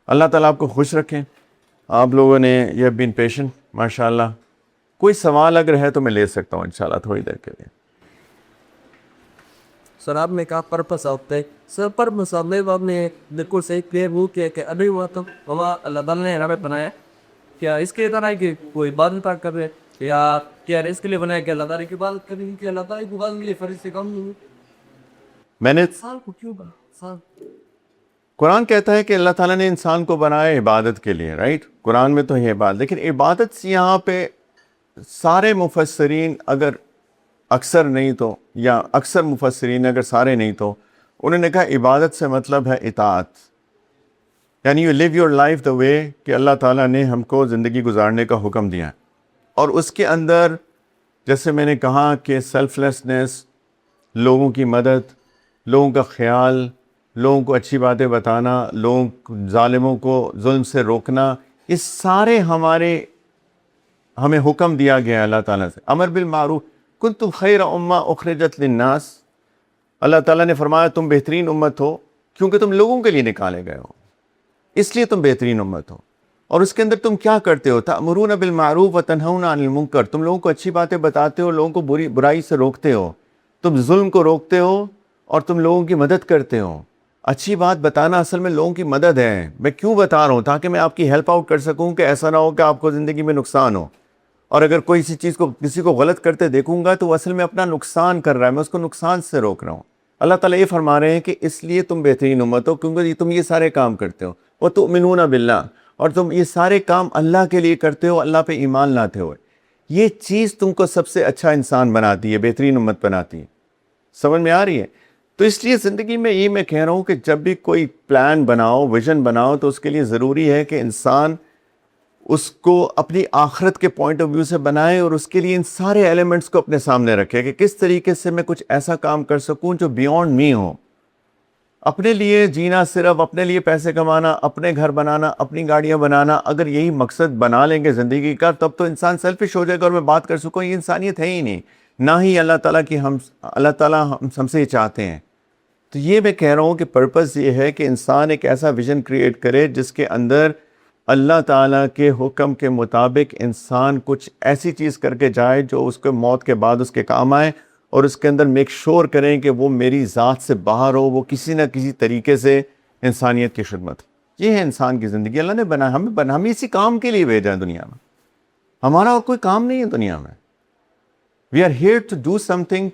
اللہ تعالیٰ آپ کو خوش رکھیں. آپ لوگوں نے یہ بین پیشنٹ ماشاء اللہ. کوئی سوال اگر ہے تو میں لے سکتا ہوں انشاءاللہ تھوڑی دیر کے لیے. سر آپ نے کہا پرپس ہوتا ہے. سر پرپس آپ نے بالکل صحیح کلیئر وہ کیا کہ ابھی وہ تو اللہ تعالیٰ نے ہمیں بنایا, کیا اس کے طرح کہ کوئی عبادت کر رہے یا کیا اس کے لیے بنایا کہ اللہ تعالیٰ کی عبادت کریں, کہ اللہ تعالیٰ کی عبادت کے لیے فرض سے کم نہیں. میں نے سال کو کیوں بنا سال قرآن کہتا ہے کہ اللہ تعالیٰ نے انسان کو بنایا عبادت کے لیے، رائٹ؟ قرآن میں تو یہ بات، لیکن عبادت سے یہاں پہ سارے مفسرین اگر اکثر نہیں تو، یا اکثر مفسرین اگر سارے نہیں تو، انہوں نے کہا عبادت سے مطلب ہے اطاعت، یعنی یو لیو یور لائف دا وے کہ اللہ تعالیٰ نے ہم کو زندگی گزارنے کا حکم دیا ہے، اور اس کے اندر جیسے میں نے کہا کہ سیلف لیسنس، لوگوں کی مدد، لوگوں کا خیال، لوگوں کو اچھی باتیں بتانا، ظالموں کو ظلم سے روکنا، یہ سارے ہمیں حکم دیا گیا ہے اللہ تعالیٰ سے. امر بالمعروف، کنتم خیر امہ اخرجت للناس، اللہ تعالیٰ نے فرمایا تم بہترین امت ہو کیونکہ تم لوگوں کے لیے نکالے گئے ہو، اس لیے تم بہترین امت ہو. اور اس کے اندر تم کیا کرتے ہو؟ تأمرون بالمعروف وتنہون عن المنکر، تم لوگوں کو اچھی باتیں بتاتے ہو، لوگوں کو برائی سے روکتے ہو، تم ظلم کو روکتے ہو اور تم لوگوں کی مدد کرتے ہو. اچھی بات بتانا اصل میں لوگوں کی مدد ہے. میں کیوں بتا رہا ہوں؟ تاکہ میں آپ کی ہیلپ آؤٹ کر سکوں کہ ایسا نہ ہو کہ آپ کو زندگی میں نقصان ہو، اور اگر کوئی کسی کو غلط کرتے دیکھوں گا تو وہ اصل میں اپنا نقصان کر رہا ہے، میں اس کو نقصان سے روک رہا ہوں. اللہ تعالیٰ یہ فرما رہے ہیں کہ اس لیے تم بہترین امت ہو کیونکہ تم یہ سارے کام کرتے ہو. وَتُؤْمِنُونَ بِاللَّهِ، اور تم یہ سارے کام اللہ کے لیے کرتے ہو، اللہ پہ ایمان لاتے ہوئے. یہ چیز تم کو سب سے اچھا انسان بناتی ہے، بہترین امت بناتی ہے. سمجھ میں آ رہی ہے؟ تو اس لیے زندگی میں یہ میں کہہ رہا ہوں کہ جب بھی کوئی پلان بناؤ، ویژن بناؤ، تو اس کے لیے ضروری ہے کہ انسان اس کو اپنی آخرت کے پوائنٹ آف ویو سے بنائے، اور اس کے لیے ان سارے ایلیمنٹس کو اپنے سامنے رکھے کہ کس طریقے سے میں کچھ ایسا کام کر سکوں جو بیونڈ می ہو. اپنے لیے جینا، صرف اپنے لیے پیسے کمانا، اپنے گھر بنانا، اپنی گاڑیاں بنانا، اگر یہی مقصد بنا لیں گے زندگی کا، تب تو انسان سیلفش ہو جائے گا. اور میں بات کر سکوں یہ انسانیت ہے ہی نہیں، نہ ہی اللہ تعالیٰ کی اللہ تعالیٰ ہم سے یہ چاہتے ہیں. تو یہ میں کہہ رہا ہوں کہ پرپس یہ ہے کہ انسان ایک ایسا ویژن کریٹ کرے جس کے اندر اللہ تعالیٰ کے حکم کے مطابق انسان کچھ ایسی چیز کر کے جائے جو اس کے موت کے بعد اس کے کام آئے، اور اس کے اندر میک شور کریں کہ وہ میری ذات سے باہر ہو، وہ کسی نہ کسی طریقے سے انسانیت کی خدمت. یہ ہے انسان کی زندگی. اللہ نے بنایا، ہمیں اسی کام کے لیے بھیجا ہے دنیا میں. ہمارا اور کوئی کام نہیں ہے دنیا میں. We are here to do something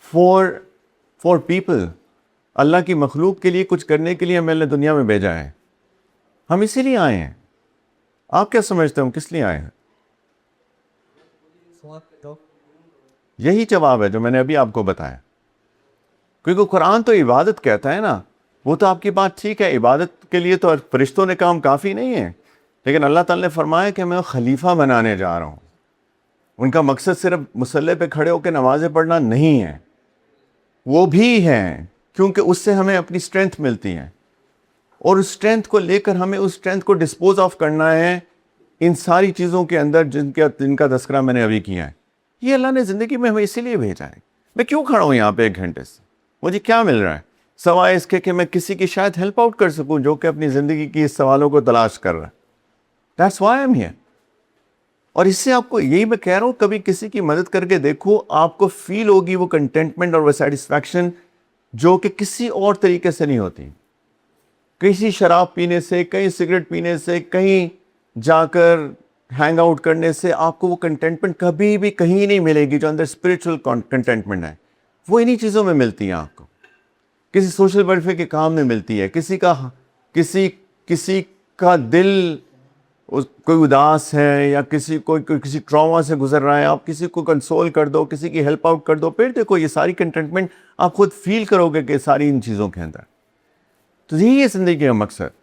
for people. اللہ کی مخلوق کے لیے کچھ کرنے کے لیے ہمیں اللہ دنیا میں بھیجا ہے. ہم اسی لیے آئے ہیں. آپ کیا سمجھتے ہیں ہم کس لیے آئے ہیں؟ یہی جواب ہے جو میں نے ابھی آپ کو بتایا. کیونکہ قرآن تو عبادت کہتا ہے نا. وہ تو آپ کی بات ٹھیک ہے، عبادت کے لیے تو فرشتوں نے کام کافی نہیں ہے، لیکن اللہ تعالیٰ نے فرمایا کہ میں خلیفہ بنانے جا رہا ہوں. ان کا مقصد صرف مصلی پہ کھڑے ہو کے نمازیں پڑھنا نہیں ہے، وہ بھی ہے کیونکہ اس سے ہمیں اپنی اسٹرینتھ ملتی ہے، اور اس اسٹرینتھ کو لے کر ہمیں اس اسٹرینتھ کو ڈسپوز آف کرنا ہے ان ساری چیزوں کے اندر جن کا تذکرہ میں نے ابھی کیا ہے. یہ اللہ نے زندگی میں ہمیں اسی لیے بھیجا ہے. میں کیوں کھڑا ہوں یہاں پہ 1 گھنٹے سے؟ مجھے کیا مل رہا ہے سوائے اس کے کہ میں کسی کی شاید ہیلپ آؤٹ کر سکوں جو کہ اپنی زندگی کی اس سوالوں کو تلاش کر رہا ہے. That's why I am here. اور اس سے آپ کو یہی میں کہہ رہا ہوں، کبھی کسی کی مدد کر کے دیکھو، آپ کو فیل ہوگی وہ کنٹینٹمنٹ اور وہ سیٹسفیکشن جو کہ کسی اور طریقے سے نہیں ہوتی. کسی شراب پینے سے، کہیں سگریٹ پینے سے، کہیں جا کر ہینگ آؤٹ کرنے سے آپ کو وہ کنٹینٹمنٹ کبھی بھی کہیں نہیں ملے گی جو اندر اسپریچول کنٹینٹمنٹ ہے. وہ انہی چیزوں میں ملتی ہیں آپ کو. کسی سوشل ویلفیئر کے کام میں ملتی ہے. کسی کا دل کوئی اداس ہے یا کسی ٹراما سے گزر رہا ہے، آپ کسی کو کنسول کر دو، کسی کی ہیلپ آؤٹ کر دو، پھر دیکھو یہ ساری کنٹینٹمنٹ آپ خود فیل کرو گے کہ ساری ان چیزوں کے اندر. تو یہی ہے زندگی کا مقصد.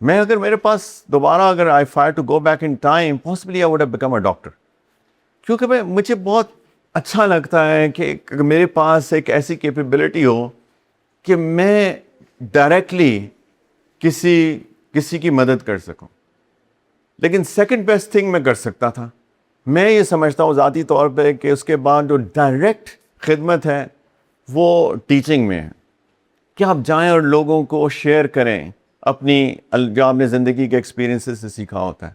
میں اگر میرے پاس دوبارہ اگر I fire to go back in time, possibly I would have become a doctor. کیونکہ مجھے بہت اچھا لگتا ہے کہ میرے پاس ایک ایسی کیپیبلٹی ہو کہ میں ڈائریکٹلی کسی کی مدد کر سکوں. لیکن سیکنڈ بیسٹ تھنگ میں کر سکتا تھا، میں یہ سمجھتا ہوں ذاتی طور پہ کہ اس کے بعد جو ڈائریکٹ خدمت ہے وہ ٹیچنگ میں ہے، کہ آپ جائیں اور لوگوں کو شیئر کریں اپنی جو آپ نے زندگی کے ایکسپیرینسز سے سیکھا ہوتا ہے.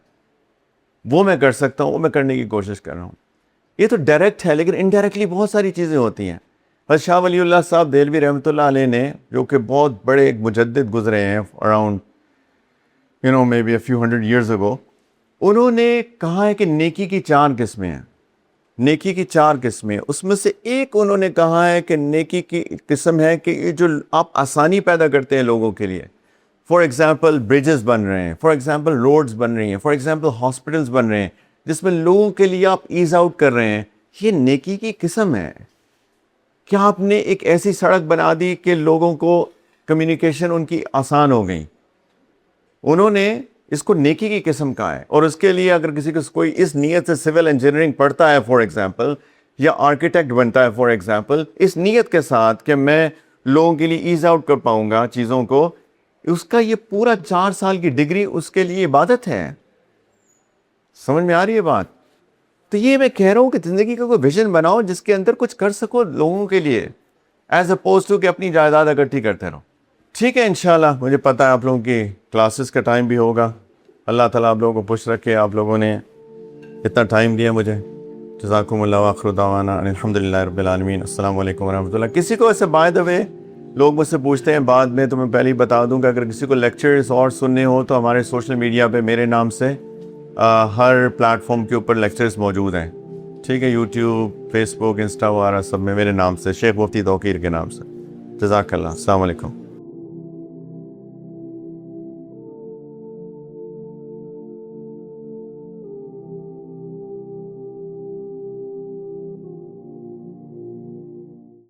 وہ میں کر سکتا ہوں، وہ میں کرنے کی کوشش کر رہا ہوں. یہ تو ڈائریکٹ ہے، لیکن انڈائریکٹلی بہت ساری چیزیں ہوتی ہیں. حضرت شاہ ولی اللہ صاحب دہلوی رحمۃ اللہ علیہ نے، جو کہ بہت بڑے ایک مجدد گزرے ہیں around maybe a few hundred years ago، انہوں نے کہا ہے کہ نیکی کی 4 قسمیں ہیں. نیکی کی 4 قسمیں، اس میں سے ایک انہوں نے کہا ہے کہ نیکی کی قسم ہے کہ یہ جو آپ آسانی پیدا کرتے ہیں لوگوں کے لیے. فار ایگزامپل برجز بن رہے ہیں، فار ایگزامپل روڈز بن رہی ہیں، فار ایگزامپل ہاسپٹلز بن رہے ہیں جس میں لوگوں کے لیے آپ ایز آؤٹ کر رہے ہیں. یہ نیکی کی قسم ہے. کیا آپ نے ایک ایسی سڑک بنا دی کہ لوگوں کو کمیونیکیشن ان کی آسان ہو گئی؟ انہوں نے اس کو نیکی کی قسم کہا ہے. اور اس کے لیے اگر کسی کو کوئی اس نیت سے سول انجینئرنگ پڑھتا ہے فار ایگزامپل، یا آرکیٹیکٹ بنتا ہے فار ایگزامپل، اس نیت کے ساتھ کہ میں لوگوں کے لیے ایز آؤٹ کر پاؤں گا چیزوں کو، اس کا یہ پورا 4 سال کی ڈگری اس کے لیے عبادت ہے. سمجھ میں آ رہی ہے بات؟ تو یہ میں کہہ رہا ہوں کہ زندگی کا کوئی ویژن بناؤ جس کے اندر کچھ کر سکو لوگوں کے لیے، ایز اپوز ٹو کہ اپنی جائیداد اکٹھی کرتے رہو. ٹھیک ہے انشاءاللہ. مجھے پتہ ہے آپ لوگوں کی کلاسز کا ٹائم بھی ہوگا. اللہ تعالیٰ آپ لوگوں کو خوش رکھے. آپ لوگوں نے اتنا ٹائم دیا مجھے. جزاکم اللہ وآخر دعوانا الحمدللہ رب العالمین. السلام علیکم ورحمۃ اللہ. کسی کو ایسے بائی دا وے لوگ مجھ سے پوچھتے ہیں بعد میں، تو میں پہلے ہی بتا دوں کہ اگر کسی کو لیکچرز اور سننے ہو تو ہمارے سوشل میڈیا پہ میرے نام سے ہر پلیٹ فارم کے اوپر لیکچرز موجود ہیں. ٹھیک ہے، یوٹیوب، فیس بک، انسٹا وغیرہ سب میں میرے نام سے، شیخ مفتی توقیر کے نام سے. جزاک اللہ. السلام علیکم.